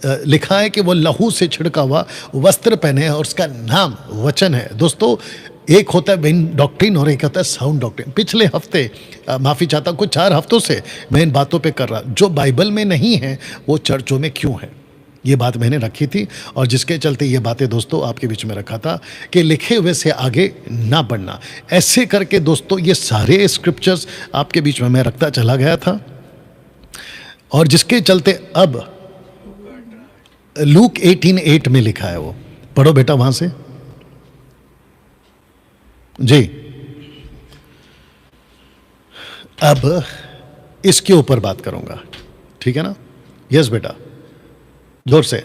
लिखा है कि वो लहू से छिड़का हुआ वस्त्र पहने है और उसका नाम वचन है। दोस्तों, एक होता है विन डॉक्ट्रिन और एक होता है साउंड डॉक्ट्रिन। पिछले हफ्ते माफ़ी चाहता हूँ, कुछ 4 हफ्तों से मैं इन बातों पे कर रहा, जो बाइबल में नहीं है वो चर्चों में क्यों है, ये बात मैंने रखी थी। और जिसके चलते ये बातें दोस्तों आपके बीच में रखा था कि लिखे हुए से आगे ना बढ़ना। ऐसे करके दोस्तों ये सारे स्क्रिप्चर्स आपके बीच में मैं रखता चला गया था, और जिसके चलते अब लूक 18:8 में लिखा है, वो पढ़ो बेटा वहां से जी। अब इसके ऊपर बात करूंगा, ठीक है ना? यस बेटा, जोर से।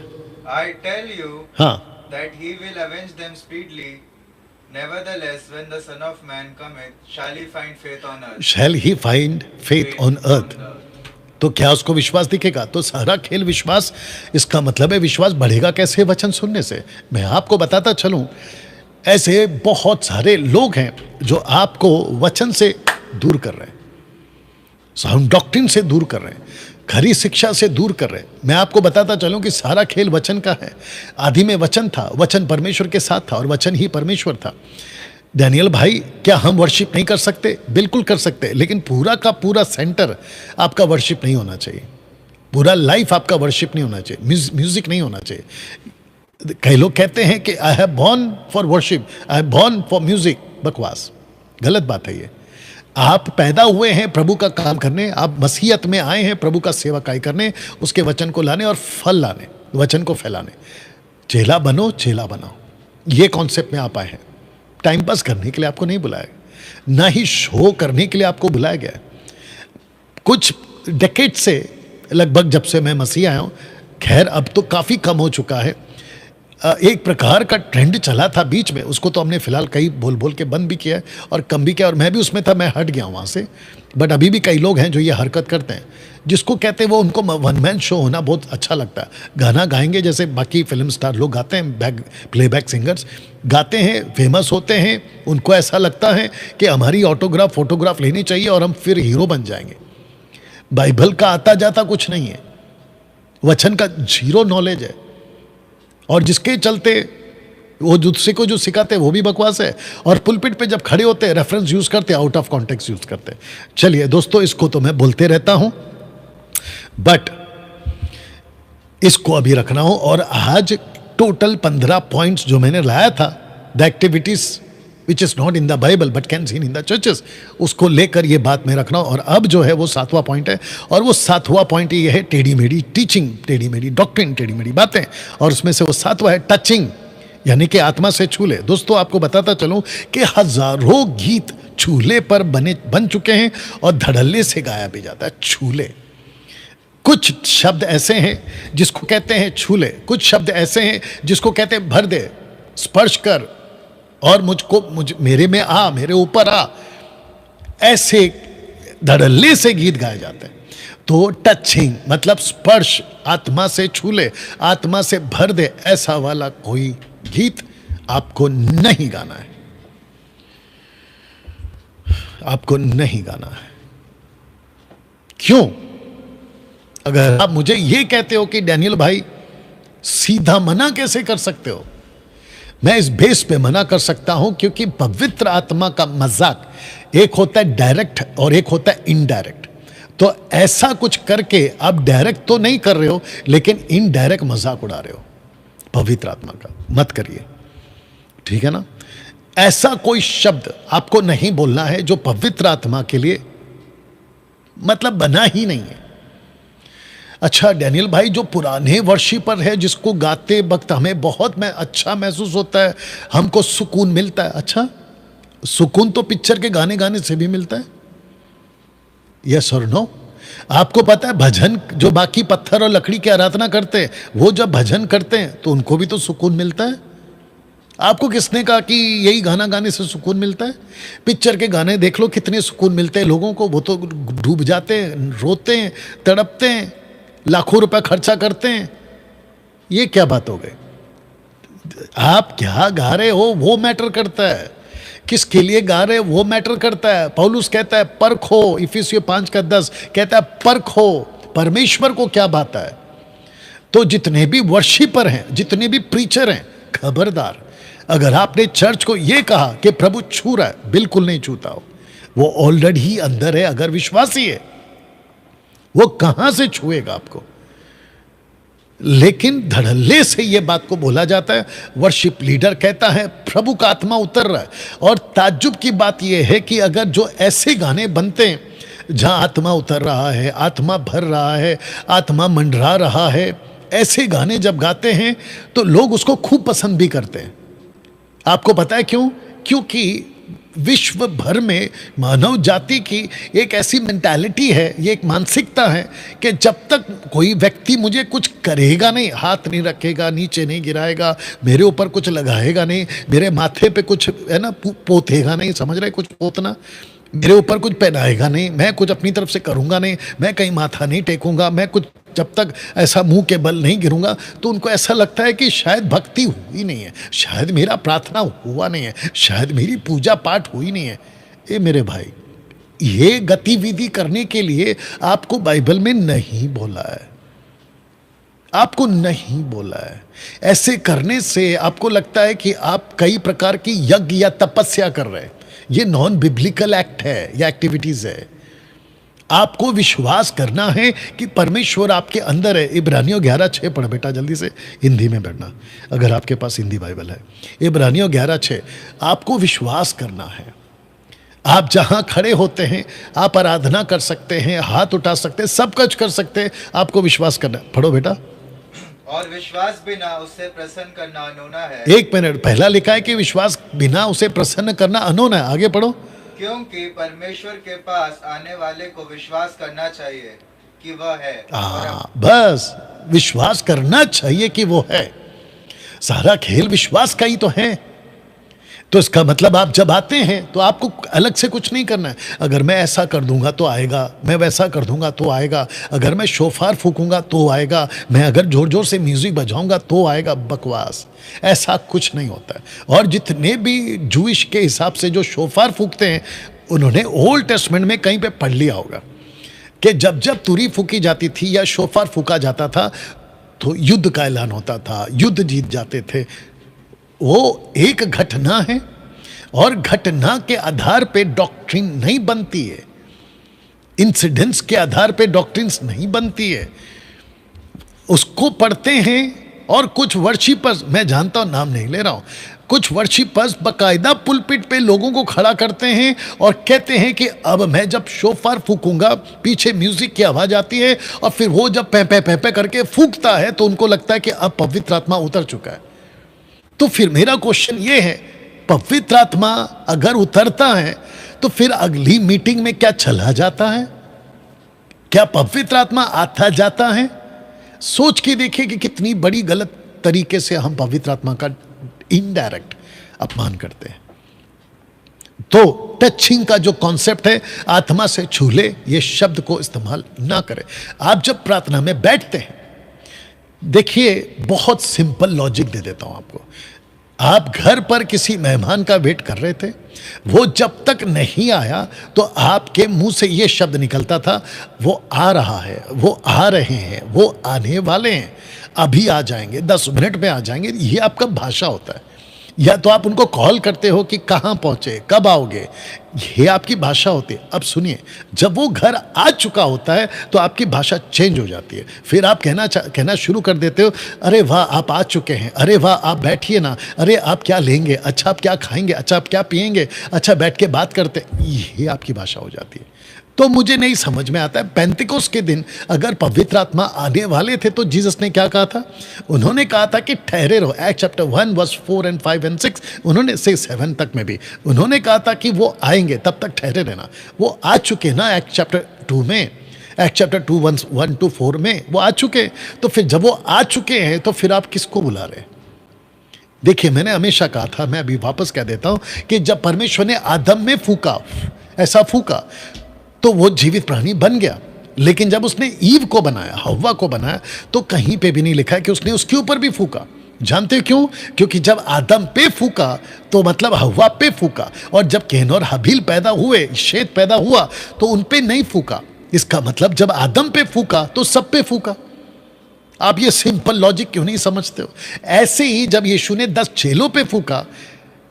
I tell you हाँ, that he will avenge them speedily. Nevertheless, when the Son of Man cometh, shall he find faith on earth? Shall he find faith on earth? तो क्या उसको विश्वास दिखेगा? तो सारा खेल विश्वास, इसका मतलब है विश्वास बढ़ेगा कैसे? वचन सुनने से। मैं आपको बताता चलूं, ऐसे बहुत सारे लोग हैं जो आपको वचन से दूर कर रहे हैं, साउंड डॉक्ट्रिन से दूर कर रहे हैं, खरी शिक्षा से दूर कर रहे हैं। मैं आपको बताता चलूं कि सारा खेल वचन का है। आदि में वचन था, वचन परमेश्वर के साथ था और वचन ही परमेश्वर था। डैनियल भाई, क्या हम वर्शिप नहीं कर सकते? बिल्कुल कर सकते, लेकिन पूरा का पूरा सेंटर आपका वर्शिप नहीं होना चाहिए, पूरा लाइफ आपका वर्शिप नहीं होना चाहिए, म्यूजिक नहीं होना चाहिए। कई लोग कहते हैं कि I have born for worship, I have born for music. बकवास, गलत बात है ये। आप पैदा हुए हैं प्रभु का काम करने, आप मसीहत में आए हैं प्रभु का सेवकाई करने, उसके वचन को लाने और फल लाने, वचन को फैलाने। चेला बनो, चेला बनाओ, ये कॉन्सेप्ट में आप आए हैं। टाइम पास करने के लिए आपको नहीं बुलाया, ना ही शो करने के लिए आपको बुलाया गया। कुछ डेकेड से, लगभग जब से मैं मसीह आया हूँ, खैर अब तो काफ़ी कम हो चुका है, एक प्रकार का ट्रेंड चला था बीच में, उसको तो हमने फिलहाल कई बोल बोल के बंद भी किया है और कम भी किया, और मैं भी उसमें था, मैं हट गया वहाँ से। बट अभी भी कई लोग हैं जो ये हरकत करते हैं, जिसको कहते हैं वो, उनको वन मैन शो होना बहुत अच्छा लगता है। गाना गाएंगे जैसे बाकी फिल्म स्टार लोग गाते हैं, प्लेबैक सिंगर्स गाते हैं, फेमस होते हैं, उनको ऐसा लगता है कि हमारी ऑटोग्राफ फोटोग्राफ लेनी चाहिए और हम फिर हीरो बन जाएंगे। बाइबल का आता जाता कुछ नहीं है, वचन का जीरो नॉलेज है, और जिसके चलते वो दूसरे को जो सिखाते हैं वो भी बकवास है, और पुलपिट पे जब खड़े होते हैं रेफरेंस यूज करते हैं, आउट ऑफ कॉन्टेक्स्ट यूज करते हैं। चलिए दोस्तों, इसको तो मैं बोलते रहता हूं, बट इसको अभी रखना हो। और आज टोटल 15 पॉइंट्स जो मैंने लाया था, the activities which is not in the Bible but can seen in the churches, उसको लेकर ये बात मैं रखना हूं। और अब जो है वो 7वां पॉइंट है, और वो 7वां पॉइंट ये है टेढ़ी मेढ़ी टीचिंग, टेढ़ी मेढ़ी डॉक्ट्रिन, टेढ़ी मेढ़ी बातें, और उसमें से वो 7वां है टचिंग, यानी कि आत्मा से छूले। दोस्तों आपको बताता चलूं कि हजारों गीत छूले पर बन चुके हैं और धड़ल्ले से गाया भी जाता है। छूले, कुछ शब्द ऐसे हैं जिसको कहते हैं छूले, कुछ शब्द ऐसे हैं जिसको कहते हैं भर दे, स्पर्श कर, और मेरे में आ, मेरे ऊपर आ, ऐसे धड़ल्ले से गीत गाए जाते हैं। तो टचिंग मतलब स्पर्श, आत्मा से छूले, आत्मा से भर दे, ऐसा वाला कोई गीत आपको नहीं गाना है, आपको नहीं गाना है। क्यों? अगर आप मुझे यह कहते हो कि डैनियल भाई सीधा मना कैसे कर सकते हो, मैं इस बेस पे मना कर सकता हूं क्योंकि पवित्र आत्मा का मजाक एक होता है डायरेक्ट और एक होता है इनडायरेक्ट। तो ऐसा कुछ करके आप डायरेक्ट तो नहीं कर रहे हो, लेकिन इनडायरेक्ट मजाक उड़ा रहे हो पवित्र आत्मा का, मत करिए, ठीक है ना? ऐसा कोई शब्द आपको नहीं बोलना है जो पवित्र आत्मा के लिए मतलब बना ही नहीं है। अच्छा डैनियल भाई, जो पुराने वर्शिपर है जिसको गाते वक्त हमें बहुत अच्छा महसूस होता है, हमको सुकून मिलता है। अच्छा, सुकून तो पिक्चर के गाने गाने से भी मिलता है, यस और नो? आपको पता है भजन, जो बाकी पत्थर और लकड़ी की आराधना करते हैं, वो जब भजन करते हैं तो उनको भी तो सुकून मिलता है। आपको किसने कहा कि यही गाना गाने से सुकून मिलता है? पिक्चर के गाने देख लो, कितने सुकून मिलते हैं लोगों को, वो तो डूब जाते हैं, रोते हैं, तड़पते हैं, लाखों रुपए खर्चा करते हैं। ये क्या बात हो गई? आप क्या गा रहे हो वो मैटर करता है। किसके लिए गा रहे वो मैटर करता है। पौलुस कहता है परखो, इफिसियों 5:10 कहता है परखो परमेश्वर को क्या भाता है। तो जितने भी वर्शिपर हैं, जितने भी प्रीचर हैं, खबरदार, अगर आपने चर्च को यह कहा कि प्रभु छू रहा है, बिल्कुल नहीं छूता हो, वो ऑलरेडी ही अंदर है। अगर विश्वासी है वो कहां से छुएगा आपको। लेकिन धड़ल्ले से यह बात को बोला जाता है। वर्शिप लीडर कहता है प्रभु का आत्मा उतर रहा है। और ताज्जुब की बात यह है कि अगर जो ऐसे गाने बनते हैं जहां आत्मा उतर रहा है, आत्मा भर रहा है, आत्मा मंडरा रहा है, ऐसे गाने जब गाते हैं तो लोग उसको खूब पसंद भी करते हैं। आपको पता है क्यों? क्योंकि विश्व भर में मानव जाति की एक ऐसी मेंटालिटी है, ये एक मानसिकता है कि जब तक कोई व्यक्ति मुझे कुछ करेगा नहीं, हाथ नहीं रखेगा, नीचे नहीं गिराएगा, मेरे ऊपर कुछ लगाएगा नहीं, मेरे माथे पे कुछ है ना पोतेगा नहीं, समझ रहे कुछ पोतना, मेरे ऊपर कुछ पहनाएगा नहीं, मैं कुछ अपनी तरफ से करूंगा नहीं, मैं कहीं माथा नहीं टेकूंगा, मैं कुछ जब तक ऐसा मुंह के बल नहीं गिरूंगा, तो उनको ऐसा लगता है कि शायद भक्ति हुई नहीं है, शायद मेरा प्रार्थना हुआ नहीं है, शायद मेरी पूजा पाठ हुई नहीं है। ये मेरे भाई, ये गतिविधि करने के लिए आपको बाइबल में नहीं बोला है, आपको नहीं बोला है। ऐसे करने से आपको लगता है कि आप कई प्रकार की यज्ञ या तपस्या कर रहे हैं। ये नॉन बिब्लिकल एक्ट है या एक्टिविटीज है। आपको विश्वास करना है कि परमेश्वर आपके अंदर है। इब्रानियों 11:6 पढ़ बेटा, जल्दी से हिंदी में पढ़ना अगर आपके पास हिंदी बाइबल है। इब्रानियों 11:6 आपको विश्वास करना है। आप जहां खड़े होते हैं आप आराधना कर सकते हैं, हाथ उठा सकते हैं, सब कुछ कर सकते हैं, आपको विश्वास करना है। पढ़ो बेटा। और विश्वास बिना उससे प्रसन्न करना अनोना है। एक मिनट, पहला लिखा है कि विश्वास बिना उसे प्रसन्न करना अनोना है। आगे पढ़ो। क्योंकि परमेश्वर के पास आने वाले को विश्वास करना चाहिए कि वह है। बस विश्वास करना चाहिए कि वो है। सारा खेल विश्वास का ही तो है। तो इसका मतलब आप जब आते हैं तो आपको अलग से कुछ नहीं करना है। अगर मैं ऐसा कर दूंगा तो आएगा, मैं वैसा कर दूंगा तो आएगा, अगर मैं शोफार फूकूंगा तो आएगा, मैं अगर जोर जोर से म्यूजिक बजाऊंगा तो आएगा। बकवास, ऐसा कुछ नहीं होता है। और जितने भी जूइश के हिसाब से जो शोफार फूकते हैं, उन्होंने ओल्ड टेस्टमेंट में कहीं पे पढ़ लिया होगा कि जब जब तुरी फूकी जाती थी या शोफार फूका जाता था तो युद्ध का ऐलान होता था, युद्ध जीत जाते थे। वो एक घटना है और घटना के आधार पे डॉक्ट्रिन नहीं बनती है, इंसिडेंट्स के आधार पे डॉक्ट्रिन्स नहीं बनती है। उसको पढ़ते हैं और कुछ वर्शिपर्स, मैं जानता हूं, नाम नहीं ले रहा हूं, कुछ वर्शिपर्स बकायदा पुलपिट पे लोगों को खड़ा करते हैं और कहते हैं कि अब मैं जब शोफार फूकूंगा, पीछे म्यूजिक की आवाज आती है और फिर वो जब पे करके फूकता है तो उनको लगता है कि अब पवित्र आत्मा उतर चुका है। तो फिर मेरा क्वेश्चन ये है, पवित्र आत्मा अगर उतरता है तो फिर अगली मीटिंग में क्या चला जाता है? क्या पवित्र आत्मा आता जाता है? सोच के देखिए कि कितनी बड़ी गलत तरीके से हम पवित्र आत्मा का इनडायरेक्ट अपमान करते हैं। तो टचिंग का जो कॉन्सेप्ट है, आत्मा से छू ले, ये शब्द को इस्तेमाल ना करें। आप जब प्रार्थना में बैठते हैं, देखिए बहुत सिंपल लॉजिक दे देता हूं आपको। आप घर पर किसी मेहमान का वेट कर रहे थे, वो जब तक नहीं आया तो आपके मुंह से ये शब्द निकलता था, वो आ रहा है, वो आ रहे हैं, वो आने वाले हैं, अभी आ जाएंगे, 10 मिनट में आ जाएंगे। ये आपका भाषा होता है। या तो आप उनको कॉल करते हो कि कहाँ पहुंचे, कब आओगे, ये आपकी भाषा होती है। अब सुनिए, जब वो घर आ चुका होता है तो आपकी भाषा चेंज हो जाती है। फिर आप कहना शुरू कर देते हो, अरे वाह आप आ चुके हैं, अरे वाह आप बैठिए ना, अरे आप क्या लेंगे, अच्छा आप क्या खाएंगे, अच्छा आप क्या पिएंगे, अच्छा बैठ के बात करते, ये आपकी भाषा हो जाती है। तो मुझे नहीं समझ में आता है, पेंतिकोस्त के दिन अगर पवित्र आत्मा आने वाले थे तो जीसस ने क्या कहा था? उन्होंने कहा था कि ठहरे रहो। Act chapter 1 verse 4 and 5 and 6, उन्होंने से 7 तक में भी उन्होंने कहा था कि वो आएंगे, तब तक ठहरे रहना। वो आ चुके ना एक्ट चैप्टर 2 में, एक्ट चैप्टर 2 1 to 4 में वो आ चुके। तो फिर जब वो आ चुके हैं तो फिर आप किसको बुला रहे हैं? देखिए, मैंने हमेशा कहा था, मैं अभी वापस कह देता हूं कि जब परमेश्वर ने आदम में फूका, ऐसा फूका, तो वो जीवित प्राणी बन गया। लेकिन जब उसने ईव को बनाया, हव्वा को बनाया, तो कहीं पे भी नहीं लिखा है कि उसने उसके ऊपर भी फूका। जानते हो क्यों? क्योंकि जब आदम पे फूका तो मतलब हवा पे फूका, और जब कैन और हबील पैदा हुए, शेत पैदा हुआ, तो उन पे नहीं फूका। इसका मतलब जब आदम पे फूका तो सब पे फूका। आप ये सिंपल लॉजिक क्यों नहीं समझते हो? ऐसे ही जब यीशु ने 10 चेलों पे फूका,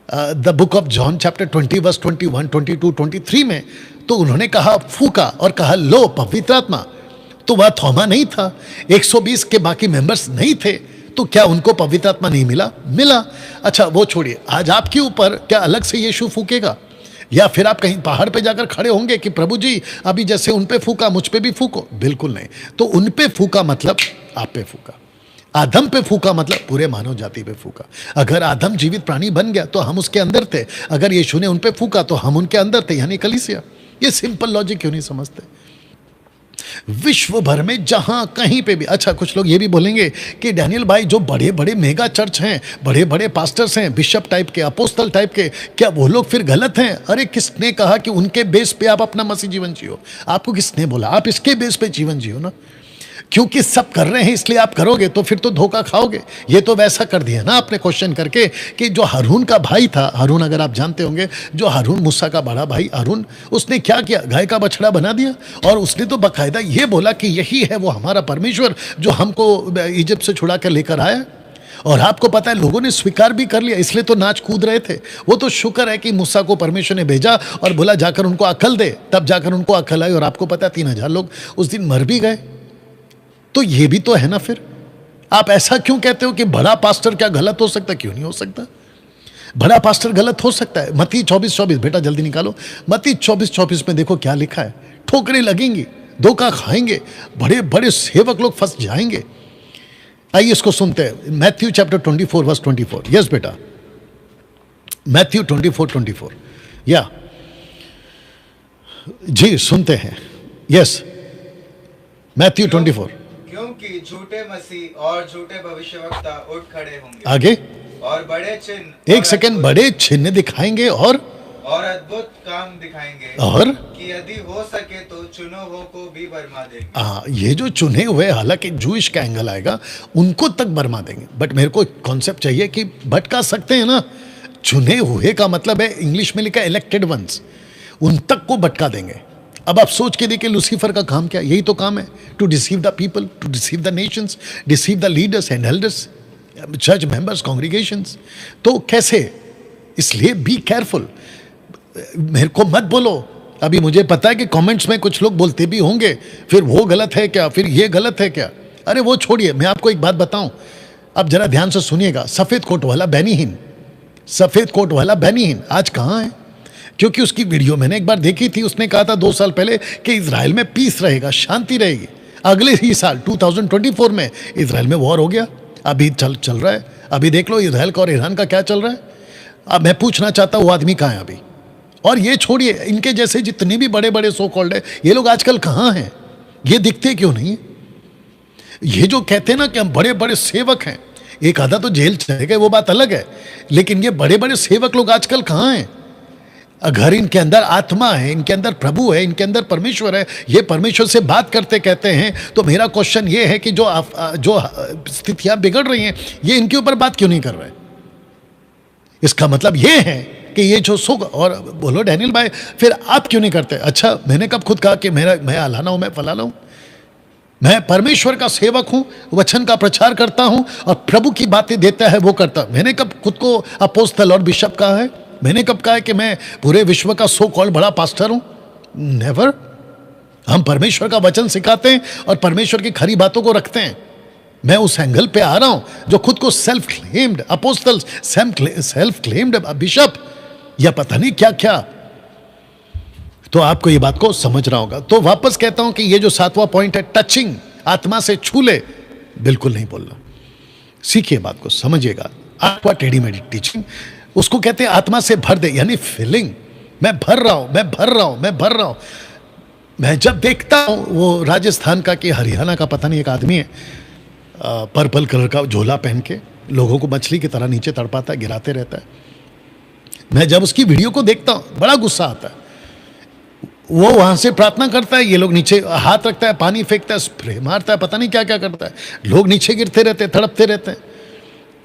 the book of John chapter 20 verse 21, 22, 23 में, तो उन्होंने कहा, फूका और कहा लो पवित्र आत्मा, तो वह थोमा नहीं था, 120 के बाकी मेंबर्स नहीं थे, तो क्या उनको पवित्र आत्मा नहीं मिला? मिला। अच्छा वो छोड़िए, आज आपके ऊपर क्या अलग से यीशु फूकेगा, या फिर आप कहीं पहाड़ पे जाकर खड़े होंगे कि प्रभु जी अभी जैसे उन पे फूका मुझ पे भी फूको? बिल्कुल नहीं। तो उन पे फूका मतलब आप पे फूका, आदम पे फूका मतलब पूरे मानव जाति पे फूका। अगर आदम जीवित प्राणी बन गया तो हम उसके अंदर थे, अगर यीशु ने उन पे फूका तो हम उनके अंदर थे, यानी कलीसिया। ये सिंपल लॉजिक क्यों नहीं समझते? विश्व भर में जहां कहीं पे भी, अच्छा कुछ लोग ये भी बोलेंगे कि डैनियल भाई जो बड़े बड़े मेगा चर्च हैं, बड़े बड़े पास्टर्स हैं, बिशप टाइप के, अपोस्टल टाइप के, क्या वो लोग फिर गलत हैं? अरे किसने कहा कि उनके बेस पे आप अपना मसीह जीवन जियो? आपको किसने बोला? आप इसके बेस पे जीवन जियो ना, क्योंकि सब कर रहे हैं इसलिए आप करोगे तो फिर तो धोखा खाओगे। ये तो वैसा कर दिया ना आपने क्वेश्चन करके कि जो हारून का भाई था, हारून अगर आप जानते होंगे, जो हारून मूसा का बड़ा भाई हारून, उसने क्या किया? गाय का बछड़ा बना दिया, और उसने तो बाकायदा ये बोला कि यही है वो हमारा परमेश्वर जो हमको इजिप्ट से छुड़ा कर लेकर आया। और आपको पता है लोगों ने स्वीकार भी कर लिया, इसलिए तो नाच कूद रहे थे। वो तो शुक्र है कि मूसा को परमेश्वर ने भेजा और बोला जाकर उनको अकल दे, तब जाकर उनको अकल आई। और आपको पता है 3000 लोग उस दिन मर भी गए। तो ये भी तो है ना। फिर आप ऐसा क्यों कहते हो कि बड़ा पास्टर क्या गलत हो सकता? क्यों नहीं हो सकता? बड़ा पास्टर गलत हो सकता है। मत्ती 24:24 बेटा जल्दी निकालो, मत्ती 24:24 में देखो क्या लिखा है। ठोकरें लगेंगी, धोखा खाएंगे, बड़े बड़े सेवक लोग फंस जाएंगे। आइए इसको सुनते हैं, मैथ्यू चैप्टर 24 वर्स 24। यस बेटा, मैथ्यू 24:24 या जी सुनते हैं। Yes, Matthew 24। क्योंकि झूठे मसीह और झूठे भविष्यवक्ता उठ खड़े होंगे, आगे और बड़े चिन्ह एक सेकंड, बड़े चिन्ह दिखाएंगे और अद्भुत काम दिखाएंगे, और कि यदि हो सके तो चुनो हो को भी बरमा देंगे। हाँ, ये जो चुने हुए, हालांकि जूइश का एंगल आएगा, उनको तक बरमा देंगे। बट मेरे को कॉन्सेप्ट चाहिए कि भटका सकते हैं ना। चुने हुए का मतलब है, इंग्लिश में लिखा इलेक्टेड वंस, उन तक को भटका देंगे। अब आप सोच के देखिए लूसीफर का काम क्या? यही तो काम है, to deceive the people, to deceive the nations, deceive the leaders and elders, church members, congregations. तो कैसे? इसलिए बी केयरफुल। मेरे को मत बोलो, अभी मुझे पता है कि कमेंट्स में कुछ लोग बोलते भी होंगे, फिर वो गलत है क्या, फिर ये गलत है क्या। अरे वो छोड़िए, मैं आपको एक बात बताऊं, अब जरा ध्यान से सुनिएगा। सफेद कोट वाला बेनी हिन, सफेद कोट वाला बेनी हिन आज कहाँ है? क्योंकि उसकी वीडियो मैंने एक बार देखी थी, उसने कहा था 2 साल पहले कि इजराइल में पीस रहेगा, शांति रहेगी। अगले ही साल 2024 में इजराइल में वॉर हो गया। अभी चल रहा है। अभी देख लो इजराइल का और ईरान का क्या चल रहा है। अब मैं पूछना चाहता हूँ वो आदमी कहाँ है अभी? और ये छोड़िए, इनके जैसे जितने भी बड़े बड़े सो कॉल्ड है, ये लोग आजकल कहाँ हैं? ये दिखते क्यों नहीं? ये जो कहते हैं ना कि हम बड़े बड़े सेवक हैं, एक आधा तो जेल चले गए, वो बात अलग है, लेकिन ये बड़े बड़े सेवक लोग आजकल कहाँ हैं? अगर इनके अंदर आत्मा है, इनके अंदर प्रभु है, इनके अंदर परमेश्वर है, ये परमेश्वर से बात करते कहते हैं, तो मेरा क्वेश्चन ये है कि जो स्थितियां बिगड़ रही हैं, ये इनके ऊपर बात क्यों नहीं कर रहे? इसका मतलब ये है कि ये जो सुख, और बोलो डैनियल भाई फिर आप क्यों नहीं करते? अच्छा, मैंने कब खुद कहा कि मैं अलाना हूं, मैं फलाना हूं? मैं परमेश्वर का सेवक हूं, वचन का प्रचार करता हूं, और प्रभु की बातें देता है वो करता। मैंने कब खुद को अपोस्तल और बिशप कहा है? मैंने कब कहा है कि मैं पूरे विश्व का सो कॉल्ड बड़ा पास्टर हूं? नेवर। हम परमेश्वर का वचन सिखाते हैं और परमेश्वर की खरी बातों को रखते हैं। मैं उस एंगल पे आ रहा हूं जो खुद को self claimed apostle, self claimed bishop, या पता नहीं क्या क्या। तो आपको ये बात को समझ रहा होगा। तो वापस कहता हूं कि ये जो 7वां पॉइंट है, टचिंग, आत्मा से छू ले, बिल्कुल नहीं बोलना। सीखिए बात को, समझिएगा। आपका टेढ़ी मेढ़ी टीचिंग, उसको कहते हैं आत्मा से भर दे, यानी फिलिंग। मैं भर रहा हूं, मैं भर रहा हूं, मैं भर रहा हूं। मैं जब देखता हूं वो राजस्थान का कि हरियाणा का पता नहीं एक आदमी है, पर्पल कलर का झोला पहन के लोगों को मछली की तरह नीचे तड़पाता है, गिराते रहता है। मैं जब उसकी वीडियो को देखता हूं बड़ा गुस्सा आता है। वो वहां से प्रार्थना करता है, ये लोग नीचे हाथ रखता है, पानी फेंकता है, स्प्रे मारता है, पता नहीं क्या क्या करता है। लोग नीचे गिरते रहते हैं, तड़पते रहते हैं।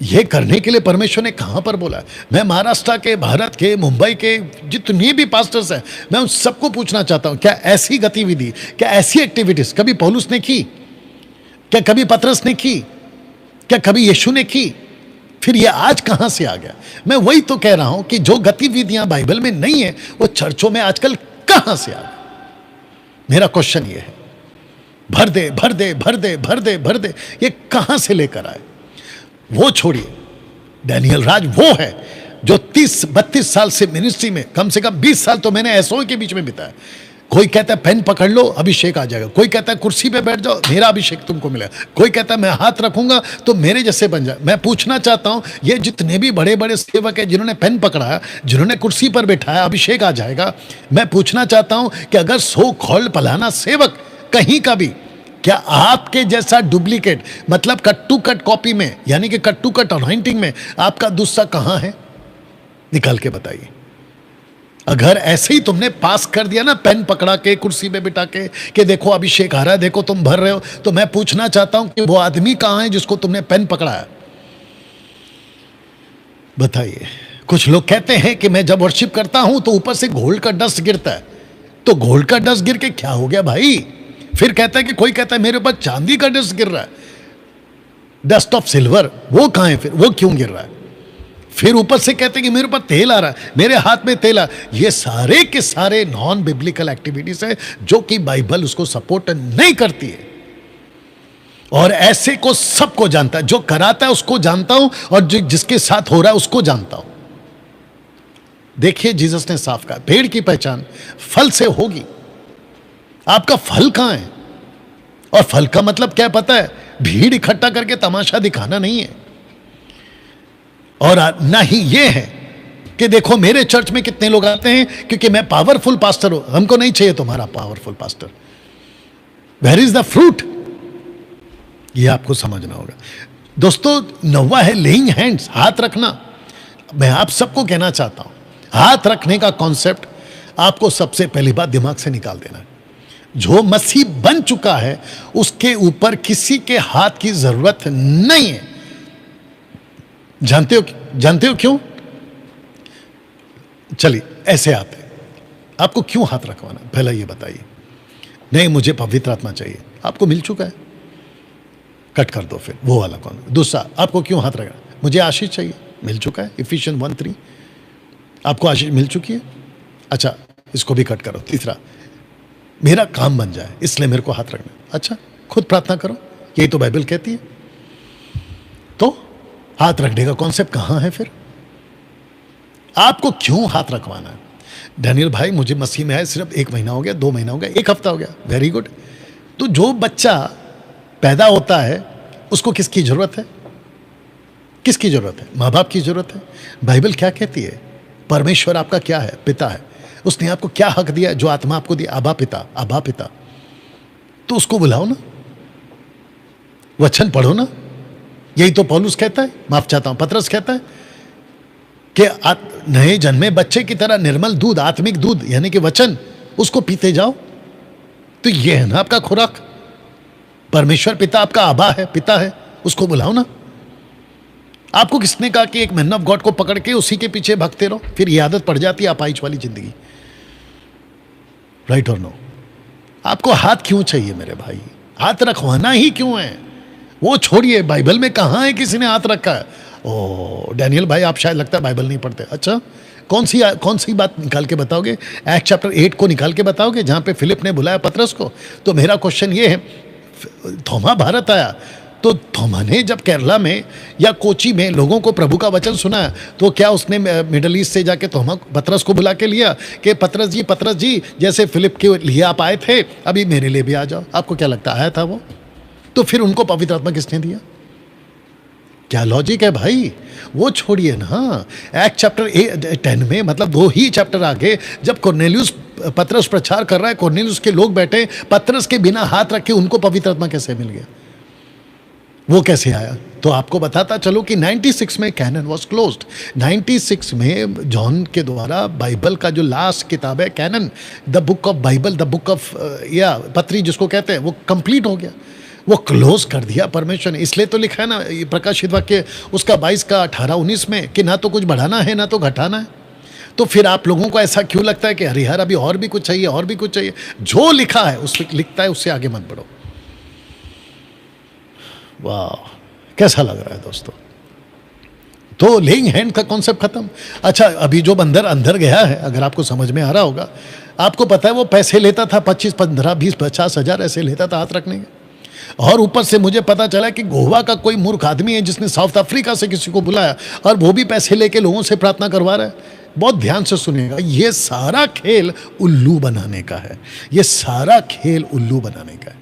ये करने के लिए परमेश्वर ने कहाँ पर बोला है? मैं महाराष्ट्र के, भारत के, मुंबई के जितने भी पास्टर्स हैं, मैं उन सबको पूछना चाहता हूँ, क्या ऐसी गतिविधि, क्या ऐसी एक्टिविटीज कभी पौलुस ने की? क्या कभी पतरस ने की? क्या कभी यीशु ने की? फिर ये आज कहाँ से आ गया? मैं वही तो कह रहा हूं कि जो गतिविधियां बाइबल में नहीं है वो चर्चों में आजकल कहाँ से आ गया? मेरा क्वेश्चन ये है। भर दे भर दे भर दे भर दे भर दे, ये कहाँ से लेकर आए? वो छोड़िए, डैनियल राज वो है जो 30-32 साल से मिनिस्ट्री में, कम से कम 20 साल तो मैंने एसओ के बीच में बिताया। कोई कहता है पेन पकड़ लो अभिषेक आ जाएगा, कोई कहता है कुर्सी पे बैठ जाओ मेरा अभिषेक तुमको मिलेगा, कोई कहता है मैं हाथ रखूंगा तो मेरे जैसे बन जाए। मैं पूछना चाहता हूं, ये जितने भी बड़े बड़े सेवक हैं जिन्होंने पेन पकड़ा, जिन्होंने कुर्सी पर बैठाया, अभिषेक आ जाएगा, मैं पूछना चाहता हूं कि अगर सो कॉल्ड फलाना सेवक कहीं का भी, क्या आपके जैसा डुप्लीकेट, मतलब कट टू कट कॉपी में, यानी कि कट टू कट अनॉइंटिंग में आपका दूसरा कहां है? निकाल के बताइए। अगर ऐसे ही तुमने पास कर दिया ना, पेन पकड़ा के, कुर्सी पे बिठा के, कि देखो अभिषेक आ रहा है, देखो तुम भर रहे हो, तो मैं पूछना चाहता हूं कि वो आदमी कहां है जिसको तुमने पेन पकड़ाया? बताइए। कुछ लोग कहते हैं कि मैं जब वर्शिप करता हूं तो ऊपर से गोल्ड का डस्ट गिरता है। तो गोल्ड का डस्ट गिर के क्या हो गया भाई? फिर कहता है कि कोई कहता है मेरे ऊपर चांदी का डस्ट गिर रहा है, डस्ट ऑफ सिल्वर, वो कहां है? फिर वो क्यों गिर रहा है? फिर ऊपर से कहते हैं कि मेरे ऊपर तेल आ रहा है, मेरे हाथ में तेल आ। ये सारे के सारे नॉन बिब्लिकल एक्टिविटीज है जो कि बाइबल उसको सपोर्ट नहीं करती है। और ऐसे को सबको जानता है, जो कराता है उसको जानता हूं, और जो जिसके साथ हो रहा है उसको जानता हूं। देखिए, जीसस ने साफ कहा, पेड़ की पहचान फल से होगी। आपका फल कहां है? और फल का मतलब क्या पता है? भीड़ इकट्ठा करके तमाशा दिखाना नहीं है, और ना ही ये है कि देखो मेरे चर्च में कितने लोग आते हैं क्योंकि मैं पावरफुल पास्टर हूं। हमको नहीं चाहिए तुम्हारा powerful pastor. Where is the fruit? ये आपको समझना होगा दोस्तों। 9वां है लेइंग हैंड्स, हाथ रखना। मैं आप सबको कहना चाहता हूं, हाथ रखने का कॉन्सेप्ट आपको सबसे पहली बात दिमाग से निकाल देना है। जो मसीह बन चुका है उसके ऊपर किसी के हाथ की जरूरत नहीं है। जानते हो क्यों? चलिए ऐसे आते हैं, आपको क्यों हाथ रखवाना, पहला ये बताइए। नहीं, मुझे पवित्र आत्मा चाहिए, आपको मिल चुका है, कट कर दो। फिर वो वाला कौन? दूसरा, आपको क्यों हाथ रखना? मुझे आशीष चाहिए, मिल चुका है, इफिशियंस 1:3, आपको आशीष मिल चुकी है। अच्छा, इसको भी कट करो। तीसरा, मेरा काम बन जाए इसलिए मेरे को हाथ रखना। अच्छा, खुद प्रार्थना करो, यही तो बाइबल कहती है। तो हाथ रखने का कॉन्सेप्ट कहां है? फिर आपको क्यों हाथ रखवाना है? डैनियल भाई, मुझे मसीह में आए सिर्फ 1 महीना हो गया, 2 महीना हो गया, 1 हफ्ता हो गया, वेरी गुड। तो जो बच्चा पैदा होता है उसको किसकी जरूरत है? किसकी जरूरत है? माँ बाप की जरूरत है। बाइबल क्या कहती है? परमेश्वर आपका क्या है? पिता है। उसने आपको क्या हक दिया? जो आत्मा आपको दी, आबा पिता, आबा पिता। तो उसको बुलाओ ना, वचन पढ़ो ना। यही तो पौलुस कहता है, माफ चाहता हूं, पतरस कहता है कि नए जन्मे बच्चे की तरह निर्मल दूध, आत्मिक दूध यानी कि वचन, उसको पीते जाओ। तो यह है ना आपका खुराक। परमेश्वर पिता आपका आबा है, पिता है, उसको बुलाओ ना। आपको किसने कहा कि एक मैन ऑफ गॉड को पकड़ के उसी के पीछे भागते रहो? फिर ये आदत पड़ जाती है अपाइच वाली जिंदगी। राइट और नो? आपको हाथ क्यों चाहिए मेरे भाई? हाथ रखवाना ही क्यों है? वो छोड़िए, बाइबल में कहां है किसी ने हाथ रखा है? ओ डैनियल भाई, आप शायद लगता है बाइबल नहीं पढ़ते। अच्छा, कौन सी बात निकाल के बताओगे? एक्ट चैप्टर 8 को निकाल के बताओगे जहां पे फिलिप ने बुलाया पतरस को? तो मेरा क्वेश्चन ये है, थोमा भारत आया तो थोमा ने जब केरला में या कोची में लोगों को प्रभु का वचन सुना, तो क्या उसने मिडल ईस्ट से जाके थोमा पतरस को बुला के लिया कि पतरस जी, जैसे फिलिप के लिए आप आए थे, अभी मेरे लिए भी आ जाओ? आपको क्या लगता आया था वो? तो फिर उनको पवित्र आत्मा किसने दिया? क्या लॉजिक है भाई? वो छोड़िए ना। एक्ट चैप्टर 10 में, मतलब 2 ही चैप्टर आगे, जब कोर्नेलियुस पतरस प्रचार कर रहा है, कोर्नेलियुस के लोग बैठे, पतरस के बिना हाथ रखे उनको पवित्र आत्मा कैसे मिल गया? वो कैसे आया? तो आपको बताता चलो कि 96 में कैनन वॉज क्लोज्ड। 96 में जॉन के द्वारा बाइबल का जो लास्ट किताब है canon, the book of Bible, the book of या पत्री जिसको कहते हैं, वो कंप्लीट हो गया। वो क्लोज कर दिया परमेश्वर ने। इसलिए तो लिखा है ना ये प्रकाशित वाक्य उसका 22 का 18-19 में कि ना तो कुछ बढ़ाना है ना तो घटाना है। तो फिर आप लोगों को ऐसा क्यों लगता है कि अरे यार अभी और भी कुछ चाहिए, और भी कुछ चाहिए? जो लिखा है उस पर लिखता है, उससे आगे मत बढ़ो। वाह, कैसा लग रहा है दोस्तों? तो लेइंग हैंड का कॉन्सेप्ट खत्म। अच्छा, अभी जो बंदर अंदर गया है, अगर आपको समझ में आ रहा होगा, आपको पता है वो पैसे लेता था 25, 15, 20, 50 हजार ऐसे लेता था हाथ रखने के। और ऊपर से मुझे पता चला कि गोवा का कोई मूर्ख आदमी है जिसने साउथ अफ्रीका से किसी को बुलाया और वो भी पैसे लेके लोगों से प्रार्थना करवा रहा है। बहुत ध्यान से सुनिएगा, ये सारा खेल उल्लू बनाने का है। ये सारा खेल उल्लू बनाने का है।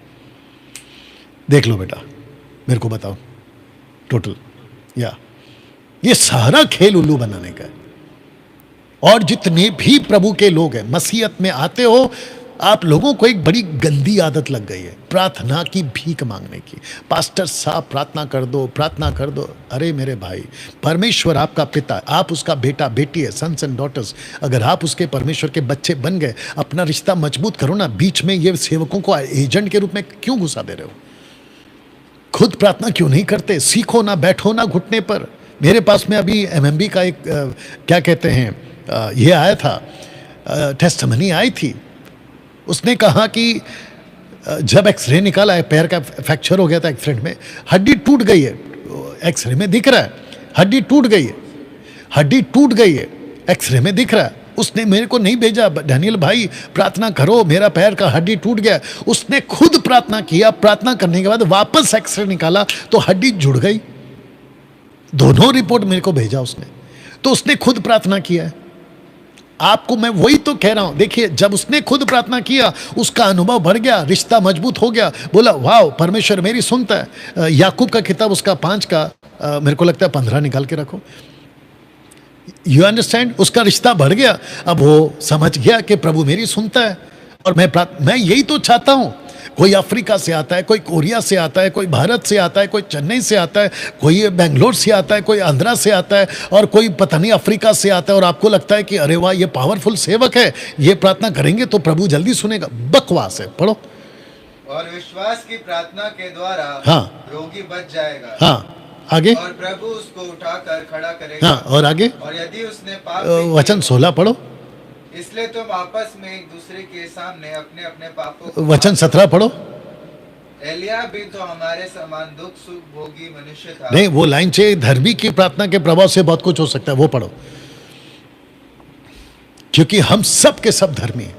देख लो बेटा, मेरे को बताओ टोटल, या ये सारा खेल उल्लू बनाने का है। और जितने भी प्रभु के लोग हैं, मसीहत में आते हो, आप लोगों को एक बड़ी गंदी आदत लग गई है, प्रार्थना की भीख मांगने की। पास्टर साहब प्रार्थना कर दो, प्रार्थना कर दो। अरे मेरे भाई, परमेश्वर आपका पिता, आप उसका बेटा बेटी है, सन्स एंड डॉटर्स। अगर आप उसके परमेश्वर के बच्चे बन गए, अपना रिश्ता मजबूत करो ना। बीच में ये सेवकों को एजेंट के रूप में क्यों घुसा दे रहे हो? खुद प्रार्थना क्यों नहीं करते? सीखो ना, बैठो ना घुटने पर। मेरे पास में अभी एमएमबी का एक क्या कहते हैं, ये आया था, टेस्टमनी आई थी। उसने कहा कि जब एक्सरे निकाला है, पैर का फ्रैक्चर हो गया था एक्सीडेंट में, हड्डी टूट गई है। एक्सरे में दिख रहा है हड्डी टूट गई है, हड्डी टूट गई है, एक्सरे में दिख रहा है। उसने मेरे को नहीं भेजा, डैनियल भाई प्रार्थना करो, मेरा पैर का हड्डी टूट गया। उसने खुद प्रार्थना किया। प्रार्थना करने के बाद वापस एक्सरे निकाला तो हड्डी जुड़ गई। दोनों रिपोर्ट मेरे को भेजा उसने। तो उसने खुद प्रार्थना किया है। आपको मैं वही तो कह रहा हूं। देखिए, जब उसने खुद प्रार्थना किया, उसका अनुभव बढ़ गया, रिश्ता मजबूत हो गया। बोला वाह, परमेश्वर मेरी सुनता है। याकूब का किताब उसका 5 का मेरे को लगता है 15 निकाल के रखो। You understand? उसका रिश्ता बढ़ गया। अब वो समझ गया कि प्रभु मेरी सुनता है। और मैं यही तो चाहता हूं। कोई अफ्रीका से आता है, कोई कोरिया से आता है, कोई भारत से आता है, कोई चेन्नई से आता है, कोई बेंगलोर से आता है, कोई आंध्रा से आता है, और कोई पता नहीं अफ्रीका से आता है। और आपको लगता है कि अरे वाह, ये पावरफुल सेवक है, ये प्रार्थना करेंगे तो प्रभु जल्दी सुनेगा। बकवास है, पढ़ो। और विश्वास की प्रार्थना के द्वारा हाँ, रोगी बच जाएगा। हाँ, आगे। और प्रभु उसको उठाकर खड़ा करेगा। हाँ, और आगे और यदि उसने पाप नहीं वचन 16 पढ़ो। किया, इसलिए तुम आपस में एक दूसरे के सामने अपने अपने पापों को वचन 17 पढ़ो। एलिया भी तो हमारे समान दुख सुख भोगी मनुष्य था। नहीं, वो लाइन चाहिए, धर्मी की प्रार्थना के प्रभाव से बहुत कुछ हो सकता है, वो पढ़ो। क्योंकि हम सब के सब धर्मी हैं,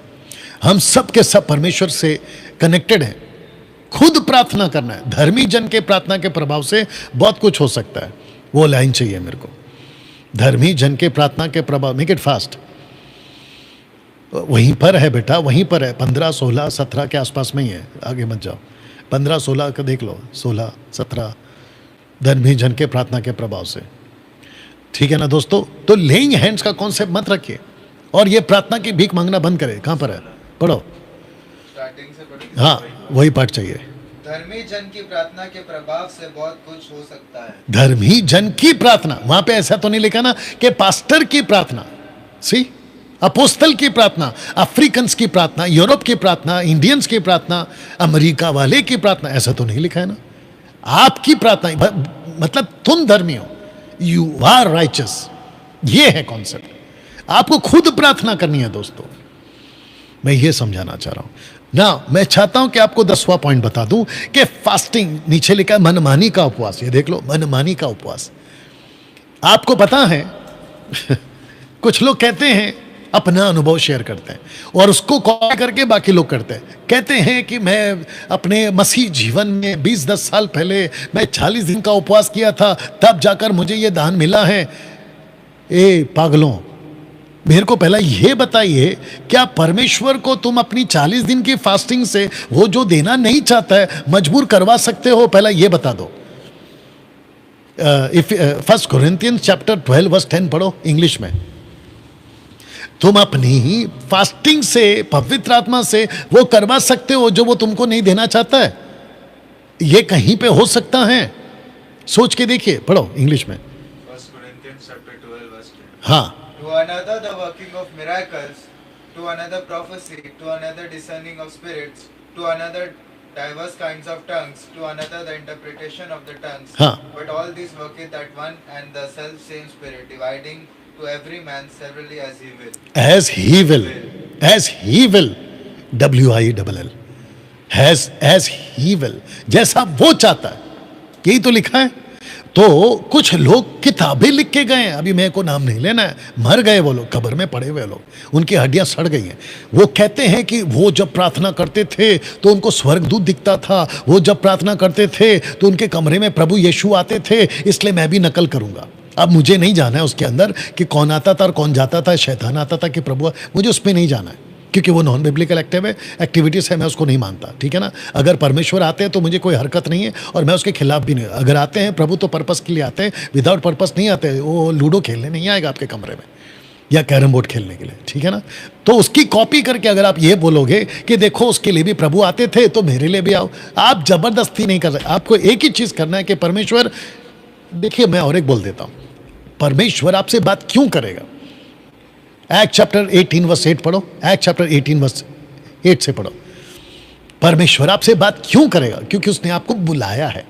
हम सब के सब परमेश्वर से कनेक्टेड हैं। खुद प्रार्थना करना है। धर्मी जन के प्रार्थना के प्रभाव से बहुत कुछ हो सकता है। वो लाइन चाहिए मेरे को, धर्मी जन के प्रार्थना के प्रभाव। Make it fast. वहीं पर है बेटा, वहीं पर है। 15, 16, 17 के आसपास में ही है, आगे मत जाओ। 15, 16 का देख लो, 16, 17, धर्मी जन के प्रार्थना के प्रभाव से। ठीक है ना दोस्तों? तो लेइंग हैंड्स का कॉन्सेप्ट मत रखिए, और ये प्रार्थना की भीख मांगना बंद करे। कहां पर है? पढ़ो, स्टार्टिंग से पढ़ो। हाँ, वही पाठ चाहिए। धर्मी जन की प्रार्थना के प्रभाव से बहुत कुछ हो सकता है। धर्मी जन की प्रार्थना, वहां पे ऐसा तो नहीं लिखा ना कि पास्टर की प्रार्थना, सी, अपोस्तल की प्रार्थना, अफ्रीकन्स की प्रार्थना, यूरोप की प्रार्थना, इंडियंस की प्रार्थना, अमेरिका वाले की प्रार्थना, ऐसा तो नहीं लिखा है ना। आपकी प्रार्थना, मतलब तुम धर्मी हो, यू आर राइचस। ये है कॉन्सेप्ट। आपको खुद प्रार्थना करनी है दोस्तों। मैं ये समझाना चाह रहा हूं ना। मैं चाहता हूं कि आपको 10वां पॉइंट बता दूं कि फास्टिंग, नीचे लिखा है मनमानी का उपवास। ये देख लो, मनमानी का उपवास। आपको पता है कुछ लोग कहते हैं, अपना अनुभव शेयर करते हैं और उसको कॉपी करके बाकी लोग करते हैं। कहते हैं कि मैं अपने मसीह जीवन में 20-10 साल पहले मैं 40 दिन का उपवास किया था, तब जाकर मुझे ये दान मिला है। ए पागलों, मेरे को पहला ये बताइए, क्या परमेश्वर को तुम अपनी 40 दिन की फास्टिंग से वो जो देना नहीं चाहता है मजबूर करवा सकते हो? पहला ये बता दो। फर्स्ट कोरिंथियंस चैप्टर 12 वर्स 10 पढ़ो इंग्लिश में। तुम अपनी ही फास्टिंग से, पवित्र आत्मा से वो करवा सकते हो जो वो तुमको नहीं देना चाहता है। ये कहीं पे हो सकता है? सोच के देखिए, पढ़ो इंग्लिश में। First Corinthians chapter 12 verse 10। हाँ, To another the working of miracles, to another prophecy, to another discerning of spirits, to another diverse kinds of tongues, to another the interpretation of the tongues. हाँ, But all these worketh that one and the self same Spirit, dividing to every man severally as he will. as he will, as he will, WILL, as he will, जैसा वो चाहता है, यही तो लिखा है। तो कुछ लोग किताबें लिख के गए हैं, अभी मेरे को नाम नहीं लेना है, मर गए वो लोग, कब्र में पड़े हुए लोग, उनकी हड्डियां सड़ गई हैं। वो कहते हैं कि वो जब प्रार्थना करते थे तो उनको स्वर्गदूत दिखता था, वो जब प्रार्थना करते थे तो उनके कमरे में प्रभु यीशु आते थे, इसलिए मैं भी नकल करूंगा। अब मुझे नहीं जाना है उसके अंदर कि कौन आता था और कौन जाता था, शैतान आता था कि प्रभु, मुझे उसमें नहीं जाना है, क्योंकि वो नॉन बिब्लिकल एक्टिविटीज़ है, मैं उसको नहीं मानता, ठीक है ना। अगर परमेश्वर आते हैं तो मुझे कोई हरकत नहीं है और मैं उसके खिलाफ भी नहीं। अगर आते हैं प्रभु तो पर्पस के लिए आते हैं, विदाउट पर्पस नहीं आते। वो लूडो खेलने नहीं आएगा आपके कमरे में या कैरम बोर्ड खेलने के लिए, ठीक है ना। तो उसकी कॉपी करके अगर आप ये बोलोगे कि देखो उसके लिए भी प्रभु आते थे तो मेरे लिए भी आओ, आप जबरदस्ती नहीं कर सकते। आपको एक ही चीज़ करना है कि परमेश्वर, देखिए मैं और एक बोल देता हूँ, परमेश्वर आपसे बात क्यों करेगा। एक्ट चैप्टर 18 वर्स 8 पढ़ो, एक्ट चैप्टर 18 वर्स 8 से पढ़ो। परमेश्वर आपसे बात क्यों करेगा? क्योंकि उसने आपको बुलाया है,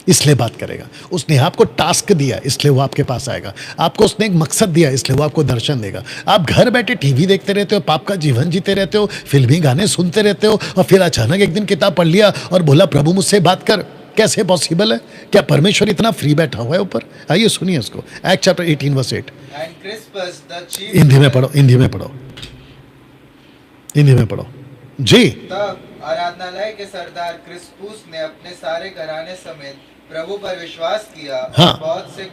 इसलिए बात करेगा। उसने आपको टास्क दिया, इसलिए वो आपके पास आएगा। आपको उसने एक मकसद दिया, इसलिए वो आपको दर्शन देगा। आप घर बैठे टीवी देखते रहते हो, पाप का जीवन जीते रहते हो, फिल्मी गाने सुनते रहते हो, और फिर अचानक एक दिन किताब पढ़ लिया और बोला प्रभु मुझसे बात कर। कैसे पॉसिबल है? क्या परमेश्वर इतना फ्री बैठा हुआ है ऊपर? आइए सुनिए इसको, act chapter 18 verse 8। And Crispus, the chief Hindi में पढ़ो, हिंदी में पढ़ो, हिंदी में पढ़ो जी। तब आराधनालय के सरदार क्रिस्पुस ने अपने सारे घराने समेत प्रभु पर विश्वास किया। हाँ। बहुत से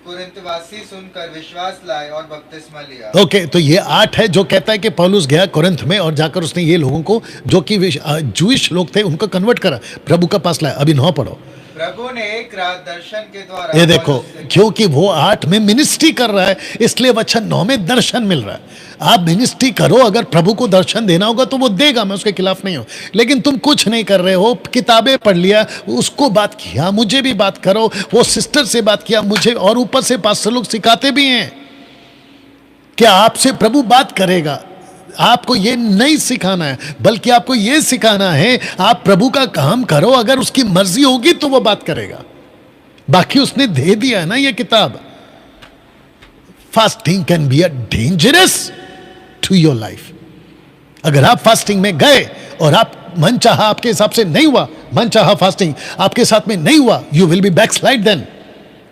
कुरिन्थवासी सुनकर विश्वास लाए और बपतिस्मा लिया। ओके, तो ये 8 है जो कहता है कि पौलुस गया कुरिन्थ में और जाकर उसने ये लोगों को, जो कि जूइश लोग थे, उनको कन्वर्ट करा, प्रभु का पास लाया। अभी 9 पढ़ो। प्रभु ने एक रात दर्शन के द्वारा, ये देखो, क्योंकि वो 8 में मिनिस्ट्री कर रहा है, इसलिए वचन 9 में दर्शन मिल रहा है। आप मिनिस्ट्री करो, अगर प्रभु को दर्शन देना होगा तो वो देगा, मैं उसके खिलाफ नहीं हूं। लेकिन तुम कुछ नहीं कर रहे हो, किताबें पढ़ लिया, उसको बात किया, मुझे भी बात करो, वो सिस्टर से बात किया मुझे, और ऊपर से पास्टर लोग सिखाते भी हैं कि आपसे प्रभु बात करेगा। आपको ये नहीं सिखाना है, बल्कि आपको ये सिखाना है आप प्रभु का काम करो, अगर उसकी मर्जी होगी तो वो बात करेगा। बाकी उसने दे दिया है ना ये किताब। Fasting can be a dangerous to your life. अगर आप फास्टिंग में गए और आप मन चाहा आपके हिसाब से नहीं हुआ, मन चाहा फास्टिंग आपके साथ में नहीं हुआ, you will be backslide. Then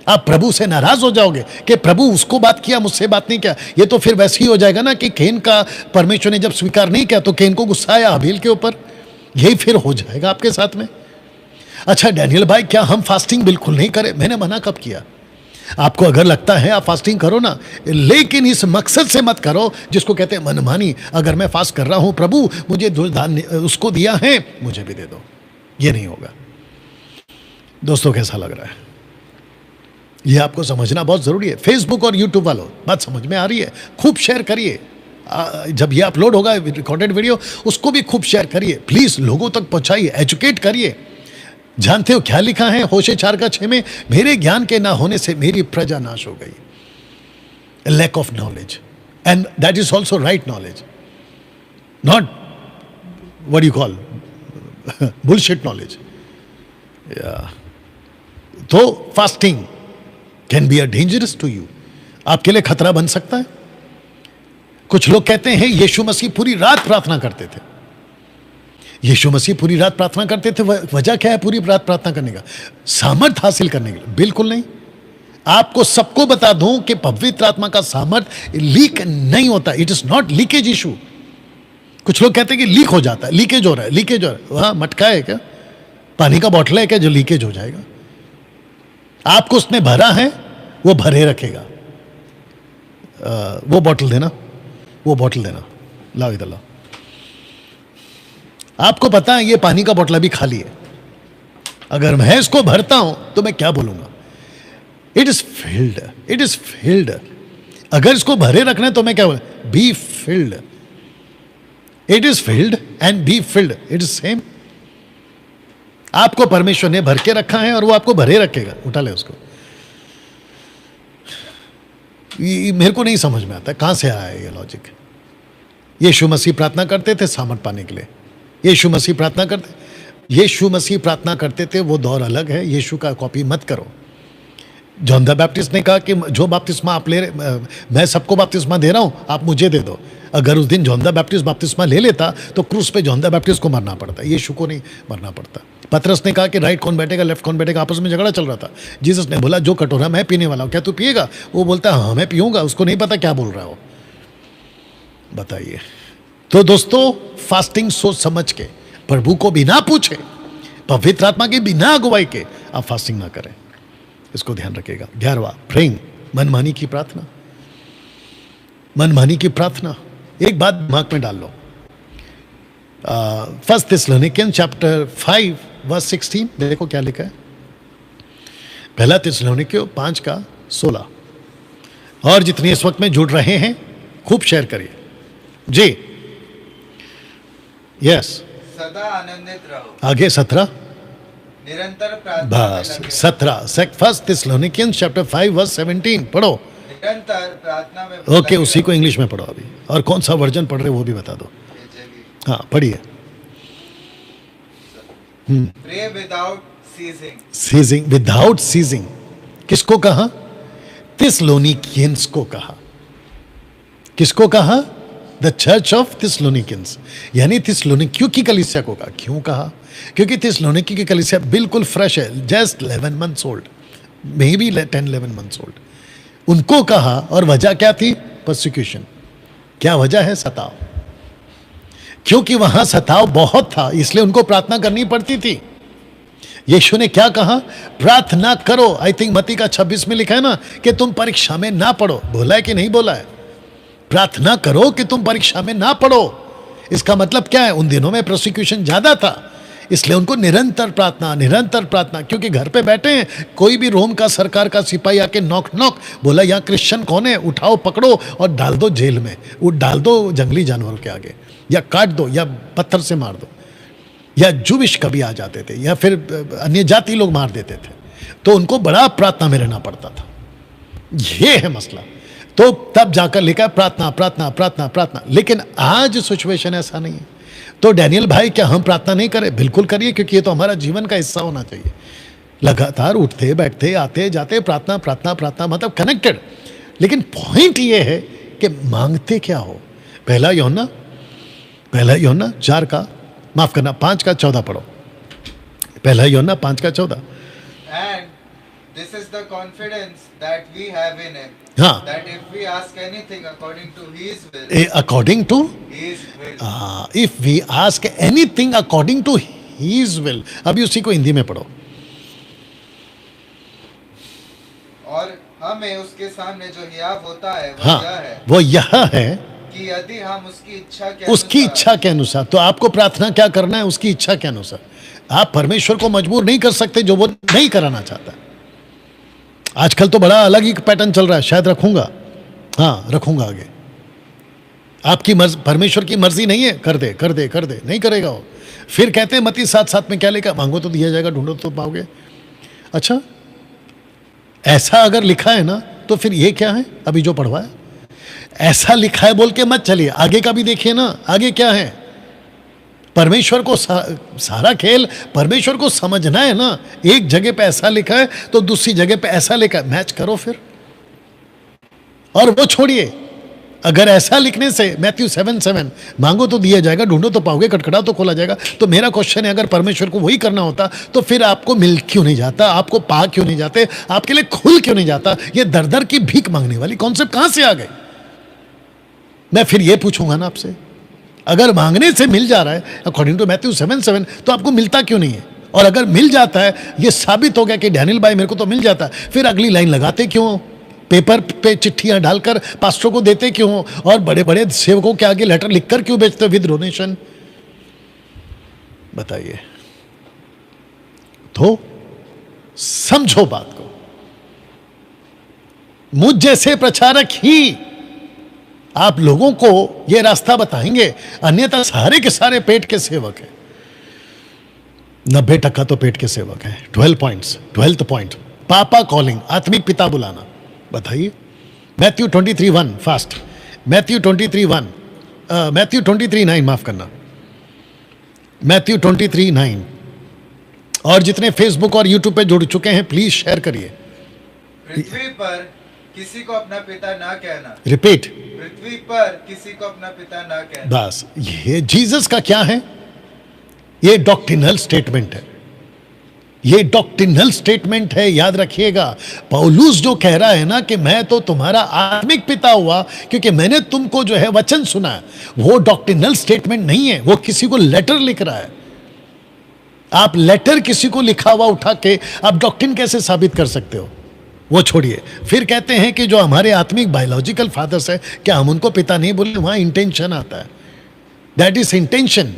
आप प्रभु से नाराज हो जाओगे कि प्रभु उसको बात किया, मुझसे बात नहीं किया। ये तो फिर वैसे ही हो जाएगा ना कि केन का परमेश्वर ने जब स्वीकार नहीं किया तो केन को गुस्सा आया हाबिल के ऊपर। यही फिर हो जाएगा आपके साथ में। अच्छा डैनियल भाई, क्या हम फास्टिंग बिल्कुल नहीं करें? मैंने मना कब किया? आपको अगर लगता है आप फास्टिंग करो ना, लेकिन इस मकसद से मत करो जिसको कहते हैं मनमानी। अगर मैं फास्ट कर रहा हूं, प्रभु मुझे जो दान उसको दिया है मुझे भी दे दो, ये नहीं होगा। दोस्तों कैसा लग रहा है? ये आपको समझना बहुत जरूरी है। फेसबुक और यूट्यूब वालों, बात समझ में आ रही है? खूब शेयर करिए। जब ये अपलोड होगा रिकॉर्डेड वीडियो, उसको भी खूब शेयर करिए प्लीज, लोगों तक पहुंचाइए, एजुकेट करिए। जानते हो क्या लिखा है होशे 4:6 में? मेरे ज्ञान के ना होने से मेरी प्रजा नाश हो गई। Lack of knowledge, and that is also right knowledge, not what you call bullshit knowledge. तो fasting can be a dangerous to you, आपके लिए खतरा बन सकता है। कुछ लोग कहते हैं यीशु मसीह पूरी रात प्रार्थना करते थे। यीशु मसीह पूरी रात प्रार्थना करते थे, वजह क्या है पूरी रात प्रार्थना करने का? सामर्थ हासिल करने के लिए? बिल्कुल नहीं। आपको सबको बता दूं कि पवित्र आत्मा का सामर्थ लीक नहीं होता। It is not leakage issue. कुछ लोग कहते हैं कि लीक हो जाता है, लीकेज हो रहा है, लीकेज हो रहा है। वहां मटका है क्या? पानी का बॉटल है क्या जो लीकेज हो जाएगा? आपको उसने भरा है, वो भरे रखेगा। वो बॉटल देना, वो बॉटल देना, लाओ इधर लाओ। आपको पता है ये पानी का बॉटल अभी खाली है, अगर मैं इसको भरता हूं तो मैं क्या बोलूंगा? It is filled, it is filled. अगर इसको भरे रखना है तो मैं क्या बोलूं? Be filled. It is filled and be filled, it is same. आपको परमेश्वर ने भर के रखा है और वो आपको भरे रखेगा। उठा ले उसको। मेरे को नहीं समझ में आता कहां से आया ये लॉजिक। यीशु मसीह प्रार्थना करते थे सामर्थ पाने के लिए। यीशु मसीह प्रार्थना करते यीशु मसीह प्रार्थना करते थे, वो दौर अलग है, यीशु का कॉपी मत करो। जॉन द बैप्टिस्ट ने कहा कि जो बपतिस्मा आप ले रहे, मैं सबको बपतिस्मा दे रहा हूं, आप मुझे दे दो। अगर उस दिन जॉन द बैप्टिस्ट बपतिस्मा ले लेता तो क्रूस पे जॉन द बैप्टिस्ट को मरना पड़ता, यीशु को नहीं मरना पड़ता। पतरस ने कहा कि राइट कौन बैठेगा, लेफ्ट कौन बैठेगा, आपस में झगड़ा चल रहा था। जीसस ने बोला जो कटोरा मैं पीने वाला हूं, क्या तू पिएगा? वो बोलता हाँ मैं पीऊंगा, उसको नहीं पता क्या बोल रहा हो। बताइए। तो दोस्तों, फास्टिंग सोच समझ के, प्रभु को बिना पूछे, पवित्र आत्मा की बिना अगुवाई के आप फास्टिंग ना करें, इसको ध्यान रखिएगा। 11वां, प्रेइंग, मनमानी की प्रार्थना। मनमानी की प्रार्थना, एक बात दिमाग में डाल लो। फर्स्ट थिस्सलुनीकियंस चैप्टर 5 वर्स 16, देखो क्या लिखा है। पहला थिस्सलुनीकियों 5:16। और जितने इस वक्त में जुड़ रहे हैं खूब शेयर करिए जी। यस, सदा आनंदित रहो, आगे 17, निरंतर प्रार्थना में बस लगे रहो। 17, फर्स्ट थिस्सलुनीकियंस चैप्टर 5 वर्स 17 पढ़ो। निरंतर प्रार्थना में ओके, लगे उसी को रहो। इंग्लिश में पढ़ो अभी, और कौन सा वर्जन पढ़ रहे हो वो भी बता दो। हाँ पढ़िए। Pray without ceasing. Ceasing, without ceasing, किसको कहा? थिस्सलुनीकियंस को कहा। किसको कहा? द चर्च ऑफ थिस्सलुनीकियंस, यानी थिस्सलुनीकियों की कलीसिया को कहा। क्यों कहा? क्योंकि थिस्सलुनीकी की कलीसिया बिल्कुल फ्रेश है, just 11 months old, may be 10-11 months old. उनको कहा, और वजह क्या थी? परसिक्यूशन। क्या वजह है? सताव। क्योंकि वहां सताव बहुत था, इसलिए उनको प्रार्थना करनी पड़ती थी। यीशु ने क्या कहा? प्रार्थना करो। आई थिंक मत्ती का 26 में लिखा है ना कि तुम परीक्षा में ना पड़ो। बोला है कि नहीं बोला है? प्रार्थना करो कि तुम परीक्षा में ना पड़ो। इसका मतलब क्या है? उन दिनों में प्रोसिक्यूशन ज्यादा था, इसलिए उनको निरंतर प्रार्थना, निरंतर प्रार्थना। क्योंकि घर पे बैठे हैं, कोई भी रोम का सरकार का सिपाही आके नॉक नॉक बोला यहाँ क्रिश्चियन कौन है, उठाओ पकड़ो और डाल दो जेल में, वो डाल दो जंगली जानवरों के आगे, या काट दो, या पत्थर से मार दो, या जुविश कभी आ जाते थे, या फिर अन्य जाति लोग मार देते थे। तो उनको बड़ा प्रार्थना में रहना पड़ता था। ये है मसला। तो तब जाकर लिखा है प्रार्थना प्रार्थना प्रार्थना प्रार्थना। लेकिन आज सिचुएशन ऐसा नहीं है। तो डैनियल भाई, क्या हम प्रार्थना नहीं करें? बिल्कुल करिए, क्योंकि ये तो हमारा जीवन का हिस्सा होना चाहिए। लगातार उठते बैठते आते जाते प्रार्थना प्रार्थना प्रार्थना, मतलब कनेक्टेड। लेकिन पॉइंट ये है कि मांगते क्या हो। पहला यूहन्ना 4 का, माफ करना 5 का 14 पढ़ो। पहला यूहन्ना 5 का 14। And this is the confidence that we have in Him, हाँ, that if we ask anything according to His will, according to, His will. If we ask anything according to his will. अभी उसी को हिंदी में पढ़ो। और हमें उसके सामने जो हियाव होता है वो हाँ, यह है वो यह है, कि यदि हम उसकी इच्छा के उसकी अनुसार इच्छा के अनुसार। तो आपको प्रार्थना क्या करना है? उसकी इच्छा के अनुसार। आप परमेश्वर को मजबूर नहीं कर सकते जो वो नहीं कराना चाहता। आजकल तो बड़ा अलग ही पैटर्न चल रहा है, शायद रखूंगा, हाँ रखूंगा आगे। आपकी मर्जी, परमेश्वर की मर्जी नहीं है, कर दे कर दे कर दे, नहीं करेगा वो। फिर कहते हैं मत्ती 7:7 में क्या लिखा? मांगो तो दिया जाएगा, ढूंढो तो पाओगे। अच्छा, ऐसा अगर लिखा है ना, तो फिर ये क्या है अभी जो पढ़वाया? ऐसा लिखा है बोल के मत चलिए, आगे का भी देखिए ना। आगे क्या है? परमेश्वर को सारा खेल परमेश्वर को समझना है ना। एक जगह पे ऐसा लिखा है तो दूसरी जगह पे ऐसा लिखा है, मैच करो फिर। और वो छोड़िए, अगर ऐसा लिखने से मैथ्यू 7:7 मांगो तो दिया जाएगा, ढूंढो तो पाओगे, खटखटाओ तो खोला जाएगा, तो मेरा क्वेश्चन है, अगर परमेश्वर को वही करना होता तो फिर आपको मिल क्यों नहीं जाता? आपको पा क्यों नहीं जाते? आपके लिए खुल क्यों नहीं जाता? ये दर दर की भीख मांगने वाली कॉन्सेप्ट कहां से आ गए? मैं फिर ये पूछूंगा ना आपसे, अगर मांगने से मिल जा रहा है अकॉर्डिंग टू मैथ्यू 7:7, तो आपको मिलता क्यों नहीं है? और अगर मिल जाता है, ये साबित हो गया कि डैनियल भाई मेरे को तो मिल जाता है, फिर अगली लाइन लगाते क्यों हो? पेपर पे चिट्ठियां डालकर पास्टरों को देते क्यों हो? और बड़े बड़े सेवकों के आगे लेटर लिखकर क्यों बेचते हो विद डोनेशन? बताइए। तो समझो बात को। मुझ जैसे प्रचारक ही आप लोगों को यह रास्ता बताएंगे, अन्यथा सारे के सारे पेट के सेवक हैं। 90% तो पेट के सेवक हैं। 12th पॉइंट, पापा कॉलिंग, आत्मिक पिता बुलाना। बताइए। मैथ्यू 23:1 फास्ट, मैथ्यू 23:9, माफ करना, मैथ्यू 23:9, और जितने फेसबुक और यूट्यूब पे जुड़ चुके हैं प्लीज शेयर करिए। पृथ्वी पर किसी को अपना पिता ना कहना। रिपीट। पृथ्वी पर किसी को अपना पिता ना कहना। बस ये जीसस का क्या है? ये डॉक्ट्रिनल स्टेटमेंट है, ये डॉक्ट्रिनल स्टेटमेंट है, याद रखिएगा। पौलुस जो कह रहा है ना कि मैं तो तुम्हारा आत्मिक पिता हुआ क्योंकि मैंने तुमको जो है वचन सुना है, वो डॉक्ट्रिनल स्टेटमेंट नहीं है, वो किसी को लेटर लिख रहा है। आप लेटर किसी को लिखा हुआ उठा के आप डॉक्ट्रिन कैसे साबित कर सकते हो? वो छोड़िए। फिर कहते हैं कि जो हमारे आत्मिक बायोलॉजिकल फादर्स है, क्या हम उनको पिता नहीं बोले? वहां इंटेंशन आता है, दैट इज इंटेंशन,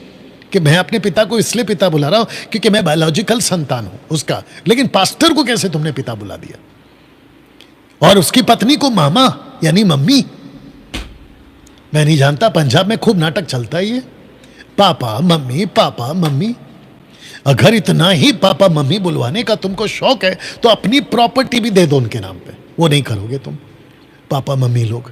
कि मैं अपने पिता को इसलिए पिता बुला रहा हूं क्योंकि मैं बायोलॉजिकल संतान हूं उसका। लेकिन पास्टर को कैसे तुमने पिता बुला दिया? और उसकी पत्नी को मामा यानी मम्मी। मैं नहीं जानता, पंजाब में खूब नाटक चलता है ये, पापा मम्मी पापा मम्मी। अगर इतना ही पापा मम्मी बुलवाने का तुमको शौक है तो अपनी प्रॉपर्टी भी दे दो उनके नाम पे। वो नहीं करोगे तुम, पापा मम्मी लोग।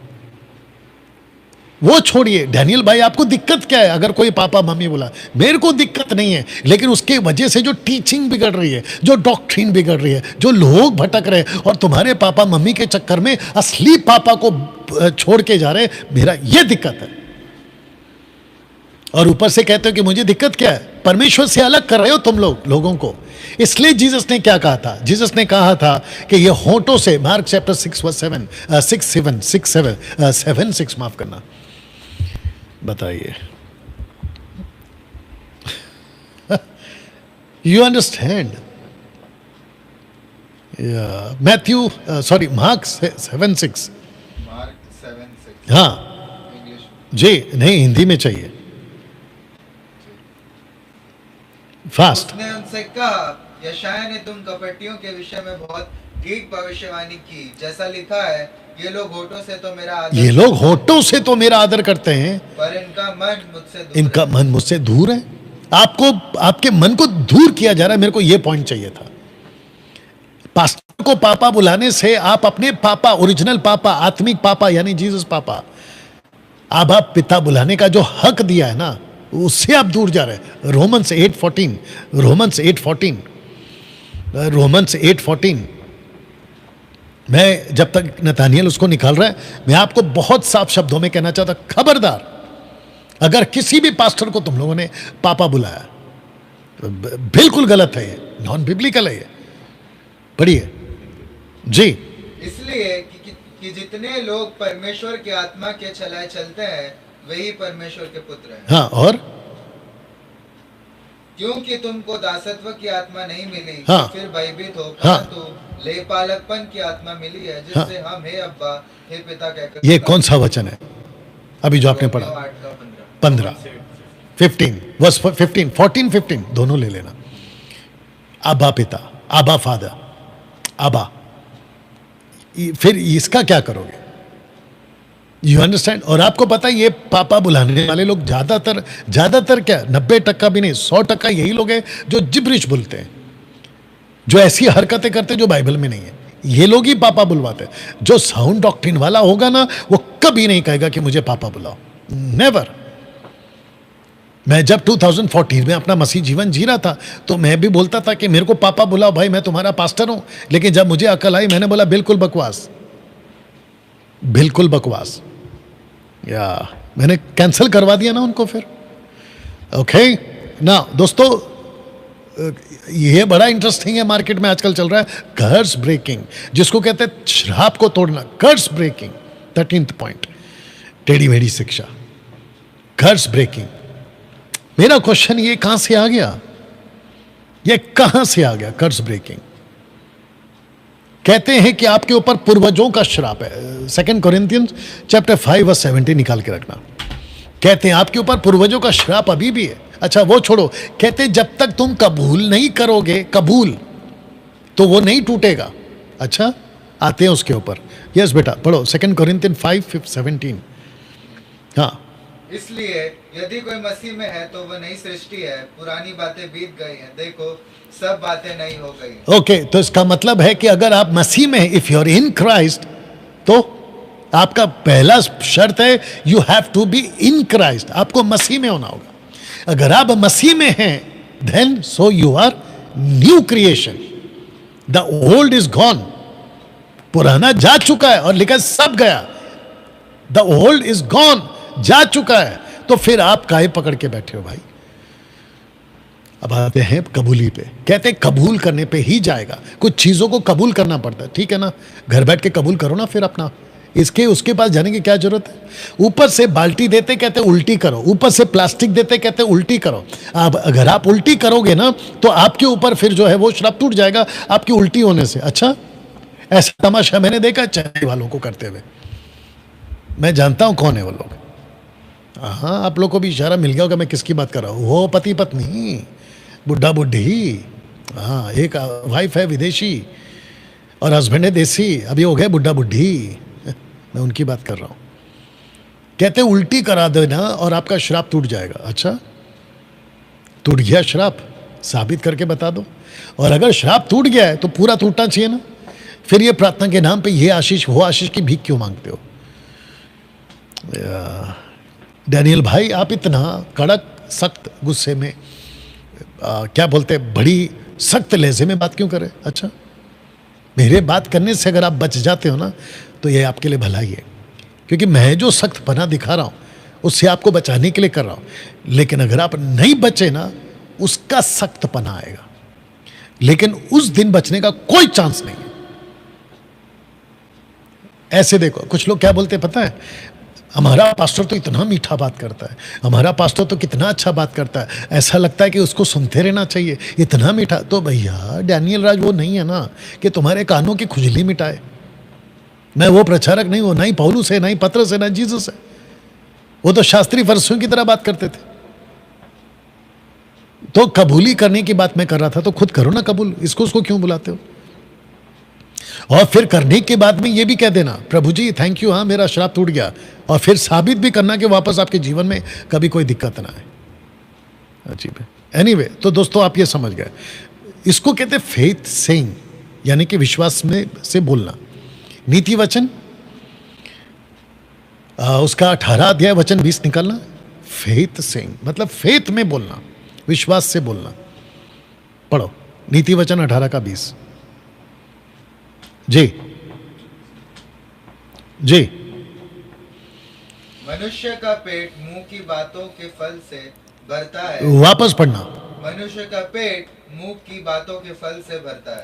वो छोड़िए। डैनियल भाई आपको दिक्कत क्या है अगर कोई पापा मम्मी बोला? मेरे को दिक्कत नहीं है, लेकिन उसके वजह से जो टीचिंग बिगड़ रही है, जो डॉक्ट्रिन बिगड़ रही है, जो लोग भटक रहे हैं और तुम्हारे पापा मम्मी के चक्कर में असली पापा को छोड़ के जा रहे, मेरा ये दिक्कत है। और ऊपर से कहते हो कि मुझे दिक्कत क्या है? परमेश्वर से अलग कर रहे हो तुम लोगों को। इसलिए जीसस ने क्या कहा था? जीसस ने कहा था कि ये होठों से, मार्क चैप्टर 6 माफ करना, बताइए। You understand? Matthew sorry mark 7:6। Mark 7:6। हाँ इंग्लिश। जी, नहीं हिंदी में चाहिए, फास्ट। उसने उनसे कहा, यशायाह ने तुम कपटियों के विषय में बहुत ठीक भविष्यवाणी की, जैसा लिखा है, ये लोग होठों से तो मेरा आदर, ये लोग होठों से तो मेरा आदर करते हैं, पर इनका मन मुझसे दूर इनका है। मन मुझसे दूर है। आपको, आपके मन को दूर किया जा रहा है। मेरे को यह पॉइंट चाहिए था। पास्टर को पापा बुलाने से आप अपने पापा, ओरिजिनल पापा, आत्मिक पापा यानी जीसस पापा, अब आप पिता बुलाने का जो हक दिया है ना, उससे आप दूर जा रहे हैं। रोमन्स 8:14 मैं जब तक नतानियल उसको निकाल रहा है, मैं आपको बहुत साफ शब्दों में कहना चाहता, खबरदार अगर किसी भी पास्टर को तुम लोगों ने पापा बुलाया, बिल्कुल गलत है, ये नॉन बिब्लिकल है। ये पढ़िए जी। इसलिए कि जितने लोग परमेश्वर की आत्मा के चलाए चलते हैं, वही परमेश्वर के पुत्र हैं। हाँ, और क्योंकि तुमको दासत्व की आत्मा नहीं मिली, हाँ, फिर भयभीत हो, हाँ, परंतु लेपालकपन की आत्मा मिली है, जिससे हम हे अब्बा हे पिता कहकर। ये कौन सा वचन है अभी जो आपने पढ़ा? 15, 15 वर्स 15, 14, 15 दोनों ले लेना। आबा पिता, आबा फादर, आबा। फिर इसका क्या करोगे? You understand? और आपको पता है ये पापा बुलाने वाले लोग ज्यादातर क्या, 90% भी नहीं, 100% यही लोग हैं जो जिब्रिश बोलते हैं, जो ऐसी हरकतें करते हैं जो बाइबल में नहीं है। ये लोग ही पापा बुलवाते हैं। जो साउंड डॉक्ट्रिन वाला होगा ना, वो कभी नहीं कहेगा कि मुझे पापा बुलाओ, नेवर। मैं जब 2014 में अपना मसीह जीवन जी रहा था, तो मैं भी बोलता था कि मेरे को पापा बुलाओ भाई, मैं तुम्हारा पास्टर हूं। लेकिन जब मुझे अकल आई, मैंने बोला बिल्कुल बकवास, बिल्कुल बकवास। या मैंने कैंसिल करवा दिया ना उनको फिर। ओके ना दोस्तों, ये बड़ा इंटरेस्टिंग है, मार्केट में आजकल चल रहा है कर्स ब्रेकिंग, जिसको कहते हैं श्राप को तोड़ना। कर्स ब्रेकिंग 13th पॉइंट, टेढ़ी मेढ़ी शिक्षा, कर्स ब्रेकिंग। मेरा क्वेश्चन ये कहां से आ गया? ये कहां से आ गया कर्स ब्रेकिंग? कहते हैं कि आपके ऊपर पूर्वजों का श्राप है। 2 कोरिन्थियंस चैप्टर 5:17 निकाल के रखना। कहते हैं आपके ऊपर पूर्वजों का श्राप अभी भी है। अच्छा वो छोड़ो, कहते हैं जब तक तुम कबूल नहीं करोगे, कबूल, तो वो नहीं टूटेगा। अच्छा, आते हैं उसके ऊपर। यस बेटा पढ़ो 2 कोरिन्थियन 5:17। हाँ, इसलिए यदि कोई मसीह में है तो वह नई सृष्टि है, पुरानी बातें बीत गई हैं, देखो सब बातें नई हो गई। ओके, तो इसका मतलब है कि अगर आप मसीह में, if you are in Christ, तो आपका पहला शर्त है you have to be in Christ, आपको मसीह में होना होगा। अगर आप मसीह में हैं, then so you are new creation, the old is gone, पुराना जा चुका है, और लिखा सब गया, द ओल्ड इज गॉन, जा चुका है। तो फिर आप काहे पकड़ के बैठे हो भाई? अब आते हैं कबूली पे। कहते हैं कबूल करने पे ही जाएगा, कुछ चीजों को कबूल करना पड़ता है, ठीक है ना? घर बैठ के कबूल करो ना फिर अपना, इसके उसके पास जाने की क्या जरूरत है? ऊपर से बाल्टी देते कहते उल्टी करो, ऊपर से प्लास्टिक देते कहते उल्टी करो। अब अगर आप उल्टी करोगे ना तो आपके ऊपर फिर जो है वो श्राप टूट जाएगा आपकी उल्टी होने से। अच्छा, ऐसा तमाशा मैंने देखा चेन्नई वालों को करते हुए, मैं जानता हूं कौन है वो लोग। हाँ, आप लोग को भी इशारा मिल गया होगा मैं किसकी बात कर रहा हूँ। वो पति पत्नी, बुढ़ा बुढ़ी, हाँ, एक वाइफ है विदेशी और हस्बैंड है देसी, अभी हो गए बुढ़ा बुढ़ी, मैं उनकी बात कर रहा हूं। कहते उल्टी करा देना और आपका श्राप टूट जाएगा। अच्छा, टूट गया श्राप, साबित करके बता दो। और अगर श्राप टूट गया है तो पूरा टूटना चाहिए ना। फिर ये प्रार्थना के नाम पे ये आशीष वो आशीष की भीख क्यों मांगते हो? डैनियल भाई, आप इतना कड़क सख्त गुस्से में क्या बोलते, बड़ी सख्त लहजे में बात क्यों करें? अच्छा, मेरे बात करने से अगर आप बच जाते हो ना तो ये आपके लिए भलाई है, क्योंकि मैं जो सख्त पना दिखा रहा हूं उससे आपको बचाने के लिए कर रहा हूं। लेकिन अगर आप नहीं बचे ना, उसका सख्त पना आएगा, लेकिन उस दिन बचने का कोई चांस नहीं है। ऐसे देखो, कुछ लोग क्या बोलते हैं पता है, हमारा पास्टर तो इतना मीठा बात करता है, हमारा पास्टर तो कितना अच्छा बात करता है, ऐसा लगता है कि उसको सुनते रहना चाहिए, इतना मीठा। तो भैया डैनियल राज वो नहीं है ना कि तुम्हारे कानों की खुजली मिटाए। मैं वो प्रचारक नहीं हूं, ना ही पौलुस है, ना ही पतरस है, ना जीसस है। वो तो शास्त्री फरिसियों की तरह बात करते थे। तो कबूली करने की बात मैं कर रहा था, तो खुद करो ना कबूल, इसको उसको क्यों बुलाते हो? और फिर करने के बाद में ये भी कह देना प्रभु जी थैंक यू, हाँ मेरा श्राप टूट गया, और फिर साबित भी करना कि वापस आपके जीवन में कभी कोई दिक्कत ना आए। अजीब है। एनीवे, तो दोस्तों आप ये समझ गए, इसको कहते हैं फेथ सेइंग, यानी कि विश्वास में से बोलना। नीति वचन उसका 18 अध्याय वचन 20 निकालना। फेथ सेइंग मतलब फेथ में बोलना, विश्वास से बोलना। पढ़ो नीति वचन 18 का 20। जी जी। मनुष्य का पेट मुंह की बातों के फल से भरता है। वापस पढ़ना। मनुष्य का पेट मुंह की बातों के फल से भरता है।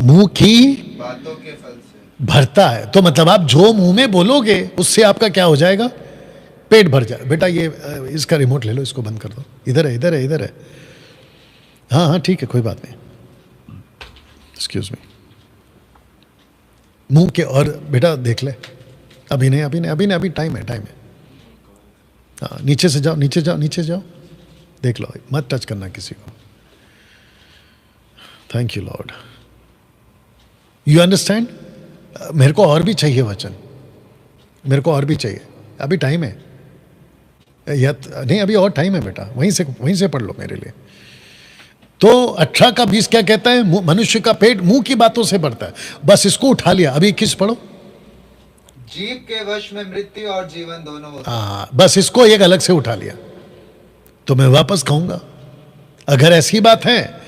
मुंह की बातों के फल से भरता है, तो मतलब आप जो मुंह में बोलोगे उससे आपका क्या हो जाएगा? पेट भर जाए। बेटा ये इसका रिमोट ले लो, इसको बंद कर दो। इधर है, इधर है, इधर है। हाँ हाँ ठीक है, कोई बात नहीं। Excuse me. मुंह के, और बेटा देख ले, अभी नहीं, अभी नहीं, अभी नहीं, अभी टाइम है, टाइम है। हाँ, नीचे से जाओ, नीचे जाओ, नीचे जाओ, देख लो, मत टच करना किसी को। Thank you Lord. You understand? मेरे को और भी चाहिए वचन, मेरे को और भी चाहिए। अभी टाइम है या नहीं? अभी और टाइम है बेटा, वहीं से पढ़ लो मेरे लिए। तो 18 का 20 क्या कहता है? मनुष्य का पेट मुंह की बातों से भरता है। बस इसको उठा लिया। अभी 21 पढ़ो। जीभ के वश में मृत्यु और जीवन दोनों होते हैं। हाँ, बस इसको एक अलग से उठा लिया। तो मैं वापस कहूंगा, अगर ऐसी बात है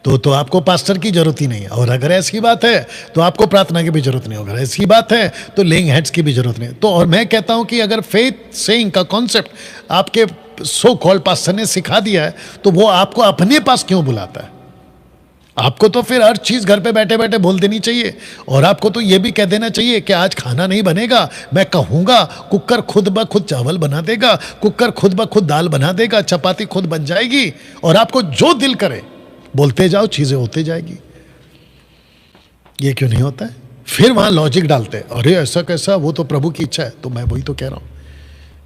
तो आपको पास्टर की जरूरत ही नहीं है, और अगर ऐसी बात है तो आपको प्रार्थना की भी जरूरत नहीं, अगर ऐसी बात है तो लेइंग हैंड्स की भी जरूरत नहीं। तो और मैं कहता हूं कि अगर फेथ सेइंग का कॉन्सेप्ट आपके सो कॉल्ड पास्टर ने सिखा दिया है तो वो आपको अपने पास क्यों बुलाता है? आपको तो फिर हर चीज घर पे बैठे बैठे बोल देनी चाहिए, और आपको तो ये भी कह देना चाहिए कि आज खाना नहीं बनेगा, मैं कहूंगा कुकर खुद ब खुद चावल बना देगा, कुकर खुद ब खुद दाल बना देगा, चपाती खुद बन जाएगी, और आपको जो दिल करे बोलते जाओ, चीजें होते जाएगी। ये क्यों नहीं होता है? फिर वहां लॉजिक डालते हैं, अरे ऐसा कैसा, वो तो प्रभु की इच्छा है। तो मैं वही तो कह रहा हूं,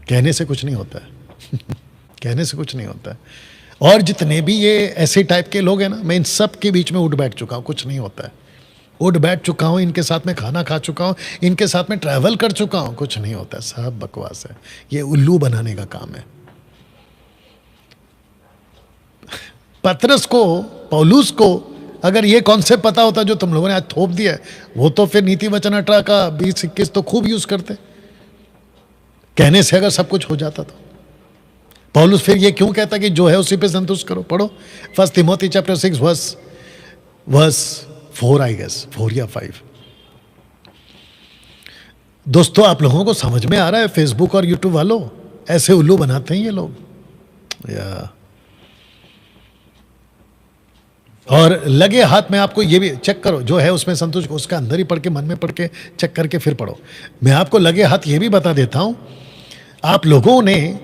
कहने से कुछ नहीं होता है कहने से कुछ नहीं होता है। और जितने भी ये ऐसे टाइप के लोग हैं ना, मैं इन सब के बीच में उठ बैठ चुका हूं, कुछ नहीं होता है। उठ बैठ चुका हूं, इनके साथ में खाना खा चुका हूं, इनके साथ में ट्रैवल कर चुका हूं, कुछ नहीं होता है, सब बकवास है। ये उल्लू बनाने का काम है। पतरस को, पौलुस को अगर ये कॉन्सेप्ट पता होता जो तुम लोगों ने आज थोप दिया है, वो तो फिर नीति वचन 18 का 20-21 तो खूब यूज करते। कहने से अगर सब कुछ हो जाता तो। पौलुस फिर ये क्यों कहता कि जो है उसी पे संतुष्ट करो? पढ़ो 1 Timothy chapter 6 verse 4, I guess 4 या 5। दोस्तों, आप लोगों को समझ में आ रहा है? फेसबुक और यूट्यूब वालों ऐसे उल्लू बनाते हैं ये लोग या। और लगे हाथ में आपको ये भी चेक करो, जो है उसमें संतुष्ट, उसका अंदर ही पढ़ के, मन में पढ़ के, चेक करके फिर पढ़ो। मैं आपको लगे हाथ ये भी बता देता हूं, आप लोगों ने,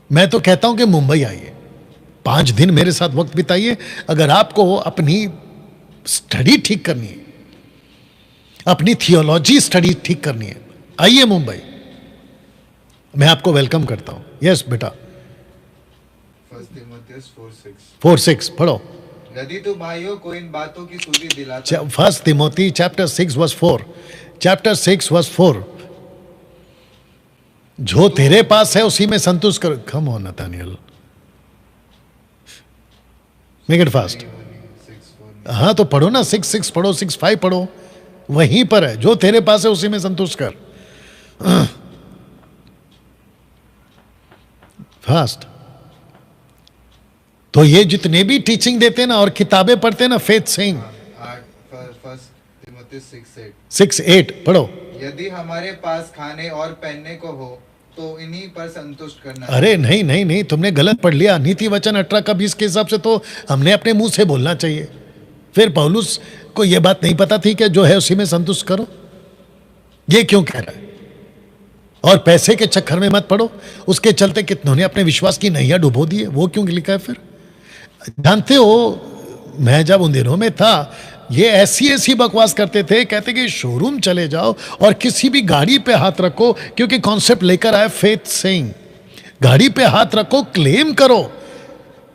मैं तो कहता हूं कि मुंबई आइए, 5 दिन मेरे साथ वक्त बिताइए। अगर आपको अपनी स्टडी ठीक करनी है, अपनी थियोलॉजी स्टडी ठीक करनी है, आइए मुंबई, मैं आपको वेलकम करता हूं। यस बेटा, 1 तिमोथेयुस 4:6। 4:6 पढ़ो। यदि तू भाइयों को इन बातों की सुधि दिलाता 1 Timothy chapter 6 verse 4, chapter 6 verse 4, जो तेरे पास है उसी में संतुष्ट करो। Come on Nathaniel, make it fast. 6:4। हाँ तो पढ़ो ना, 6:6 पढ़ो, 6:5 पढ़ो, वहीं पर है, जो तेरे पास है उसी में संतुष्ट कर। फास्ट। तो ये जितने भी टीचिंग देते ना और किताबें पढ़ते ना, फेथ सिंह 1 तिमोथेयुस 6:8। 6:8 पढ़ो। यदि हमारे पास खाने और पहनने को हो तो इन्हीं पर संतुष्ट करना। अरे नहीं नहीं नहीं, तुमने गलत पढ़ लिया। नीति वचन 18:20 के हिसाब से तो हमने अपने मुंह से बोलना चाहिए। फिर पौलुस को यह बात नहीं पता थी कि जो है उसी में संतुष्ट करो? ये क्यों कह रहा है? और पैसे के चक्कर में मत पड़ो, उसके चलते कितनों ने अपने विश्वास की नैया डुबो दी है। वो क्यों लिखा है फिर? जानते हो, मैं जब उन दिनों में था, ये ऐसी ऐसी बकवास करते थे, कहते कि शोरूम चले जाओ और किसी भी गाड़ी पे हाथ रखो, क्योंकि कॉन्सेप्ट लेकर आए फेथ सिंह, गाड़ी पे हाथ रखो, क्लेम करो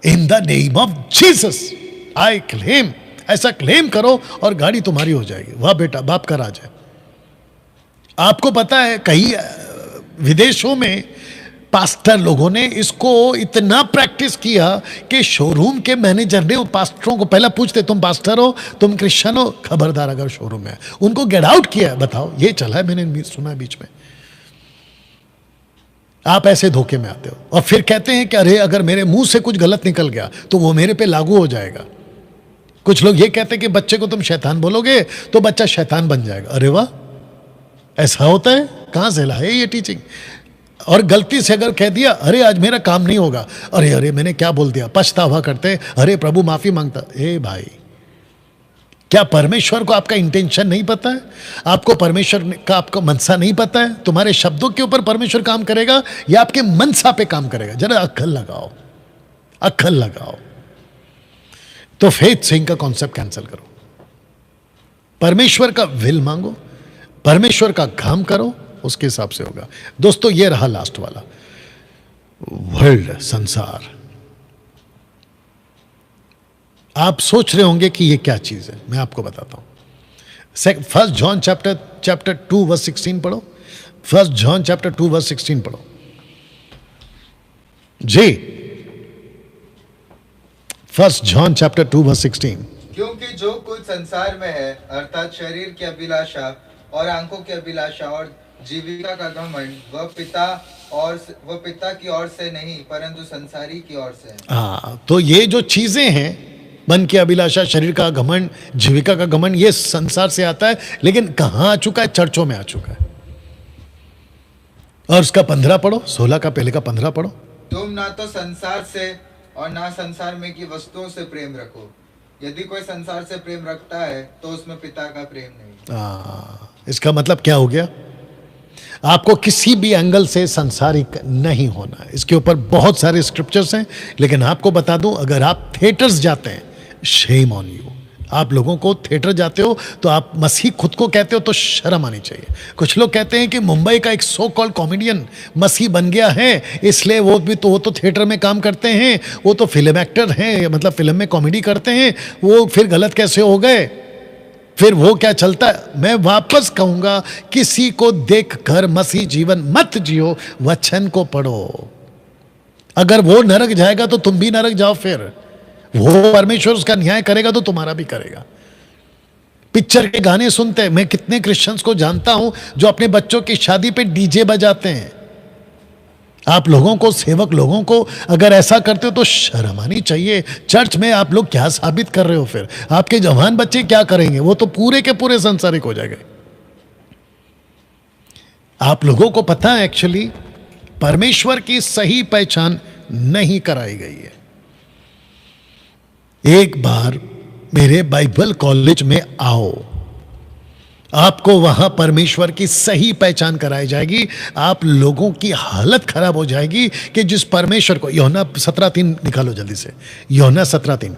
in the name of Jesus, I claim, ऐसा क्लेम करो और गाड़ी तुम्हारी हो जाएगी। वाह बेटा, बाप का राज है। आपको पता है कई विदेशों में पास्टर लोगों ने इसको इतना प्रैक्टिस किया कि शोरूम के मैनेजर ने पास्टरों को पहले पूछते, तुम पास्टर हो, तुम क्रिश्चियन हो, खबरदार अगर शोरूम में, उनको गेट आउट किया। बताओ, ये चला है, मैंने सुना है बीच में। आप ऐसे धोखे में आते हो और फिर कहते हैं कि अरे अगर मेरे मुंह से कुछ गलत निकल गया तो वो मेरे पे लागू हो जाएगा। कुछ लोग ये कहते हैं कि बच्चे को तुम शैतान बोलोगे तो बच्चा शैतान बन जाएगा। अरे वाह, ऐसा होता है? कहां से लाए ये टीचिंग? और गलती से अगर कह दिया अरे आज मेरा काम नहीं होगा, अरे अरे मैंने क्या बोल दिया, पछतावा करते, अरे प्रभु माफी मांगता। ए भाई, क्या परमेश्वर को आपका इंटेंशन नहीं पता है? आपको परमेश्वर का आपका मनसा नहीं पता है? तुम्हारे शब्दों के ऊपर परमेश्वर काम करेगा या आपके मनसा पे काम करेगा? जरा अक्ल लगाओ, अक्ल लगाओ। तो फेथ सिंह का कॉन्सेप्ट कैंसिल करो, परमेश्वर का विल मांगो, परमेश्वर का काम करो, उसके हिसाब से होगा। दोस्तों, ये रहा लास्ट वाला, वर्ल्ड, संसार। आप सोच रहे होंगे कि ये क्या चीज है, मैं आपको बताता हूं। 1 जॉन चैप्टर 2 वर्स 16 पढ़ो। 1 जॉन चैप्टर 2 वर्स 16 पढ़ो जी। 1 जॉन चैप्टर 2 वर्स 16। क्योंकि जो कुछ संसार में है, अर्थात शरीर की अभिलाषा और आंखों की अभिलाषा और जीविका का घमंड, वह पिता की ओर से नहीं परंतु संसारी की ओर से है। हाँ, तो ये जो चीजें हैं, मन की अभिलाषा, शरीर का घमंड, जीविका का घमंड, ये संसार से आता है। लेकिन कहां आ चुका है? चर्चों में आ चुका है। और उसका 15 पढ़ो, 16 का पहले का 15 पढ़ो। तुम ना तो संसार से और ना संसार में की वस्तुओं से प्रेम रखो। यदि कोई संसार से प्रेम रखता है तो उसमें पिता का प्रेम नहीं। इसका मतलब क्या हो गया? आपको किसी भी एंगल से संसारिक नहीं होना है। इसके ऊपर बहुत सारे स्क्रिप्चर्स हैं, लेकिन आपको बता दूं, अगर आप थिएटर्स जाते हैं, शेम ऑन यू। आप लोगों को थिएटर जाते हो तो आप मसीह खुद को कहते हो तो शर्म आनी चाहिए। कुछ लोग कहते हैं कि मुंबई का एक सो कॉल्ड कॉमेडियन मसीह बन गया है, इसलिए वो तो थिएटर में काम करते हैं, वो तो फिल्म एक्टर हैं, मतलब फिल्म में कॉमेडी करते हैं, वो फिर गलत कैसे हो गए? फिर वो क्या चलता है? मैं वापस कहूंगा, किसी को देखकर मसीह जीवन मत जियो, वचन को पढ़ो। अगर वो नरक जाएगा तो तुम भी नरक जाओ। फिर वो परमेश्वर उसका न्याय करेगा तो तुम्हारा भी करेगा। पिक्चर के गाने सुनते हैं। मैं कितने क्रिश्चियंस को जानता हूं जो अपने बच्चों की शादी पे डीजे बजाते हैं। आप लोगों को, सेवक लोगों को अगर ऐसा करते हो तो शर्म आनी चाहिए। चर्च में आप लोग क्या साबित कर रहे हो? फिर आपके जवान बच्चे क्या करेंगे? वो तो पूरे के पूरे संसारिक हो जाएंगे। आप लोगों को पता है एक्चुअली परमेश्वर की सही पहचान नहीं कराई गई है। एक बार मेरे बाइबल कॉलेज में आओ, आपको वहां परमेश्वर की सही पहचान कराई जाएगी। आप लोगों की हालत खराब हो जाएगी कि जिस परमेश्वर को, यूहन्ना 17:3 निकालो जल्दी से, यूहन्ना 17:3।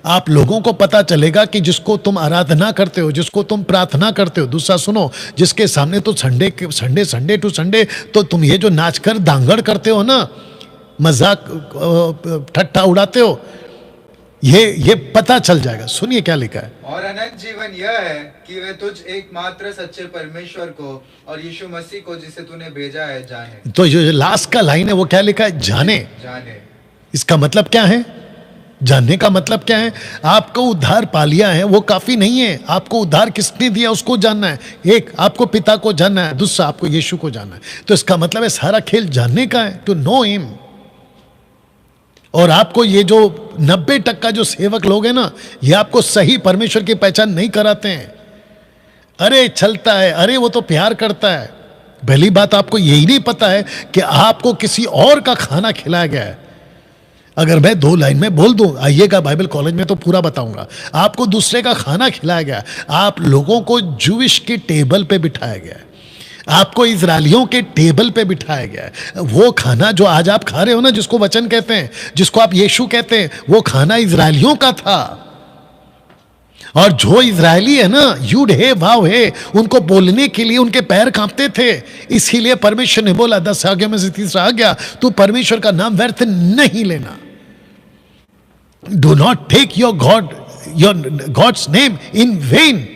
आप लोगों को पता चलेगा कि जिसको तुम आराधना करते हो, जिसको तुम प्रार्थना करते हो, दूसरा सुनो, जिसके सामने तो संडे टू संडे तो तुम ये जो नाचकर दांगड़ करते हो ना, मजाक ठट्ठा उड़ाते हो, ये पता चल जाएगा। सुनिए क्या लिखा है। और अनंत जीवन यह है कि वे तुझ एकमात्र सच्चे परमेश्वर को और यीशु मसीह को जिसे तूने भेजा है जाने। तो जो लास्ट का लाइन है वो क्या लिखा है? जाने। जाने। इसका मतलब क्या है? जानने का मतलब क्या है? आपको उद्धार पा लिया है वो काफी नहीं है। आपको उद्धार किसने दिया उसको जानना है। एक, आपको पिता को जानना है, दूसरा आपको यीशु को जानना है। तो इसका मतलब है सारा खेल जानने का है, टू नो हिम। और आपको ये जो 90% जो सेवक लोग हैं ना, ये आपको सही परमेश्वर की पहचान नहीं कराते हैं। अरे चलता है, अरे वो तो प्यार करता है। पहली बात आपको यही नहीं पता है कि आपको किसी और का खाना खिलाया गया है। अगर मैं 2 लाइन में बोल दूं, आइएगा बाइबल कॉलेज में तो पूरा बताऊंगा। आपको दूसरे का खाना खिलाया गया। आप लोगों को जूविश की टेबल पे बिठाया गया है, आपको इजरायलियों के टेबल पे बिठाया गया है। वो खाना जो आज आप खा रहे हो ना, जिसको वचन कहते हैं, जिसको आप यीशु कहते हैं, वो खाना इजरायलियों का था। और जो इजरायली है ना, यूड हे वाव हे, उनको बोलने के लिए उनके पैर कांपते थे। इसीलिए परमेश्वर ने बोला 10 आज्ञा में से तीसरा आज्ञा, तू परमेश्वर का नाम व्यर्थ नहीं लेना। Do not take your God's name in vain.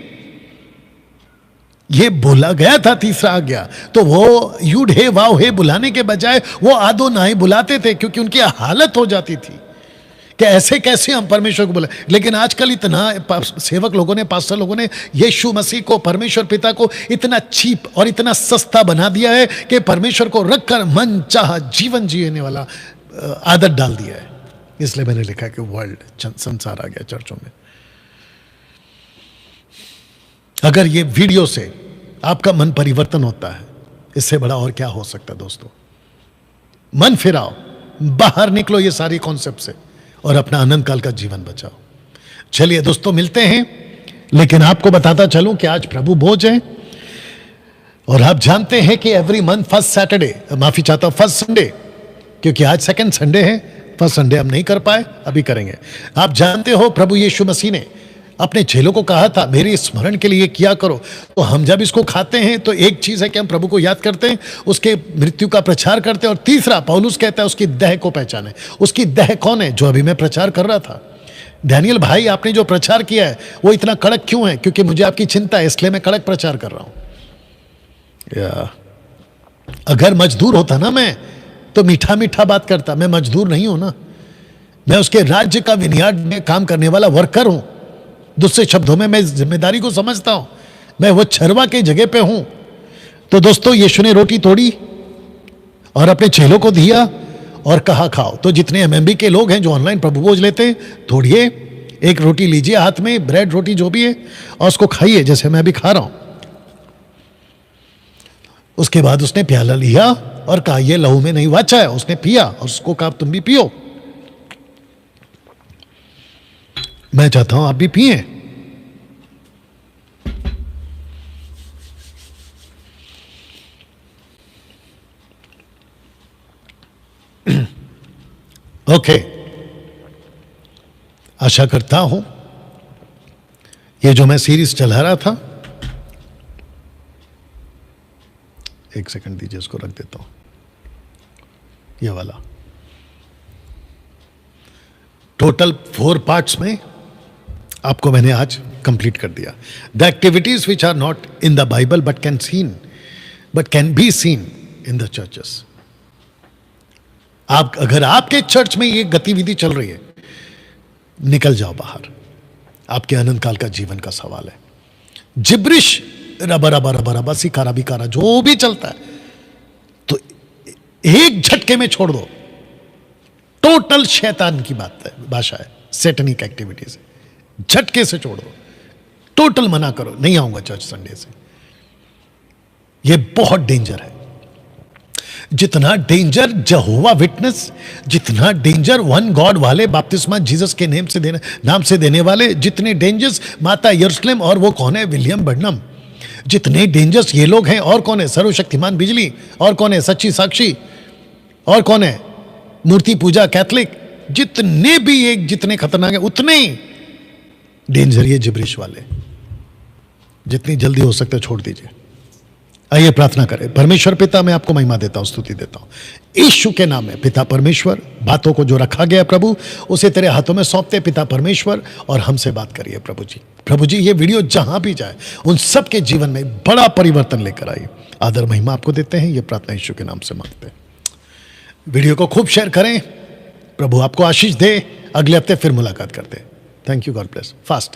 ये बोला गया था तीसरा आज्ञा। तो वो यूड हे वाव हे बुलाने के बजाय वो आदो नाई बुलाते थे, क्योंकि उनकी हालत हो जाती थी कि ऐसे कैसे हम परमेश्वर को बुला। लेकिन आजकल इतना सेवक लोगों ने, पास्टर लोगों ने यीशु मसीह को, परमेश्वर पिता को इतना चीप और इतना सस्ता बना दिया है कि परमेश्वर को रखकर मन चाह जीवन जीने वाला आदत डाल दिया है। इसलिए मैंने लिखा कि वर्ल्ड, संसार आ गया चर्चों में। अगर ये वीडियो से आपका मन परिवर्तन होता है, इससे बड़ा और क्या हो सकता है दोस्तों? मन फिराओ, बाहर निकलो ये सारी कॉन्सेप्ट से और अपना अनंत काल का जीवन बचाओ। चलिए दोस्तों, मिलते हैं। लेकिन आपको बताता चलूं कि आज प्रभु भोज है, और आप जानते हैं कि एवरी मंथ फर्स्ट सैटरडे, माफी चाहता हूं, फर्स्ट संडे, क्योंकि आज सेकंड संडे है, फर्स्ट संडे हम नहीं कर पाए, अभी करेंगे। आप जानते हो प्रभु यीशु मसीह ने अपने चेलों को कहा था, मेरे स्मरण के लिए किया करो। तो हम जब इसको खाते हैं तो एक चीज है कि हम प्रभु को याद करते हैं, उसके मृत्यु का प्रचार करते हैं। और तीसरा, पौलुस कहता है उसकी देह को पहचाने। उसकी देह कौन है? जो अभी मैं प्रचार कर रहा था। डैनियल भाई, आपने जो प्रचार किया है वो इतना कड़क क्यों है? क्योंकि मुझे आपकी चिंता है, इसलिए मैं कड़क प्रचार कर रहा हूं। अगर मजदूर होता ना मैं, तो मीठा मीठा बात करता। मैं मजदूर नहीं हूं ना, मैं उसके राज्य का विनियार्ड में काम करने वाला वर्कर हूं। दूसरे शब्दों में मैं जिम्मेदारी को समझता हूं, मैं वो छरवा के जगह पे हूं। तो दोस्तों, यीशु ने रोटी तोड़ी और अपने चेलों को दिया और कहा खाओ। तो जितने एमएमबी के लोग हैं जो ऑनलाइन प्रभु भोज लेते हैं, तोड़िए, एक रोटी लीजिए हाथ में, ब्रेड रोटी जो भी है, और उसको खाइए जैसे मैं अभी खा रहा हूं। उसके बाद उसने प्याला लिया और कहा, यह लहू में नहीं वाचा है। उसने पिया और उसको कहा, तुम भी पियो। मैं चाहता हूं आप भी पिए। ओके, आशा करता हूं ये जो मैं सीरीज चला रहा था, एक सेकंड दीजिए, इसको रख देता हूं, ये वाला टोटल 4 पार्ट्स में आपको मैंने आज कंप्लीट कर दिया। The activities which are not in the Bible but can be seen in the churches. आप, अगर आपके चर्च में ये गतिविधि चल रही है, निकल जाओ बाहर। आपके अनंत काल का जीवन का सवाल है। जिब्रिश, रबा रबा रबा रबा, सिकारा बिकारा जो भी चलता है, तो एक झटके में छोड़ दो। टोटल शैतान की बात है, भाषा है, सैटेनिक एक्टिविटीज, झटके से छोड़ दो, टोटल मना करो, नहीं आऊंगा चर्च संडे से। यह बहुत डेंजर है। जितना डेंजर जहोवा विटनेस, जितना डेंजर वन गॉड वाले, बपतिस्मा जीसस के नाम से देने वाले, जितने डेंजर्स माता यरूशलेम, और वो कौन है, विलियम बर्नम, जितने डेंजर्स ये लोग हैं, और कौन है, सर्वशक्तिमान बिजली, और कौन है, सच्ची साक्षी, और कौन है, मूर्ति पूजा कैथलिक, जितने भी एक जितने खतरनाक है, उतने ही डेंजर ये जिब्रिश वाले। जितनी जल्दी हो सकता है छोड़ दीजिए। आइए प्रार्थना करें। परमेश्वर पिता, मैं आपको महिमा देता हूं, स्तुति देता हूं यीशु के नाम में। पिता परमेश्वर, बातों को जो रखा गया प्रभु, उसे तेरे हाथों में सौंपते पिता परमेश्वर, और हमसे बात करिए प्रभु जी। प्रभु जी, ये वीडियो जहां भी जाए उन सब के जीवन में बड़ा परिवर्तन लेकर आइए। आदर महिमा आपको देते हैं, ये प्रार्थना यीशु के नाम से मांगते हैं। वीडियो को खूब शेयर करें। प्रभु आपको आशीष दे। अगले हफ्ते फिर मुलाकात करते हैं। Thank you, God bless. Fast.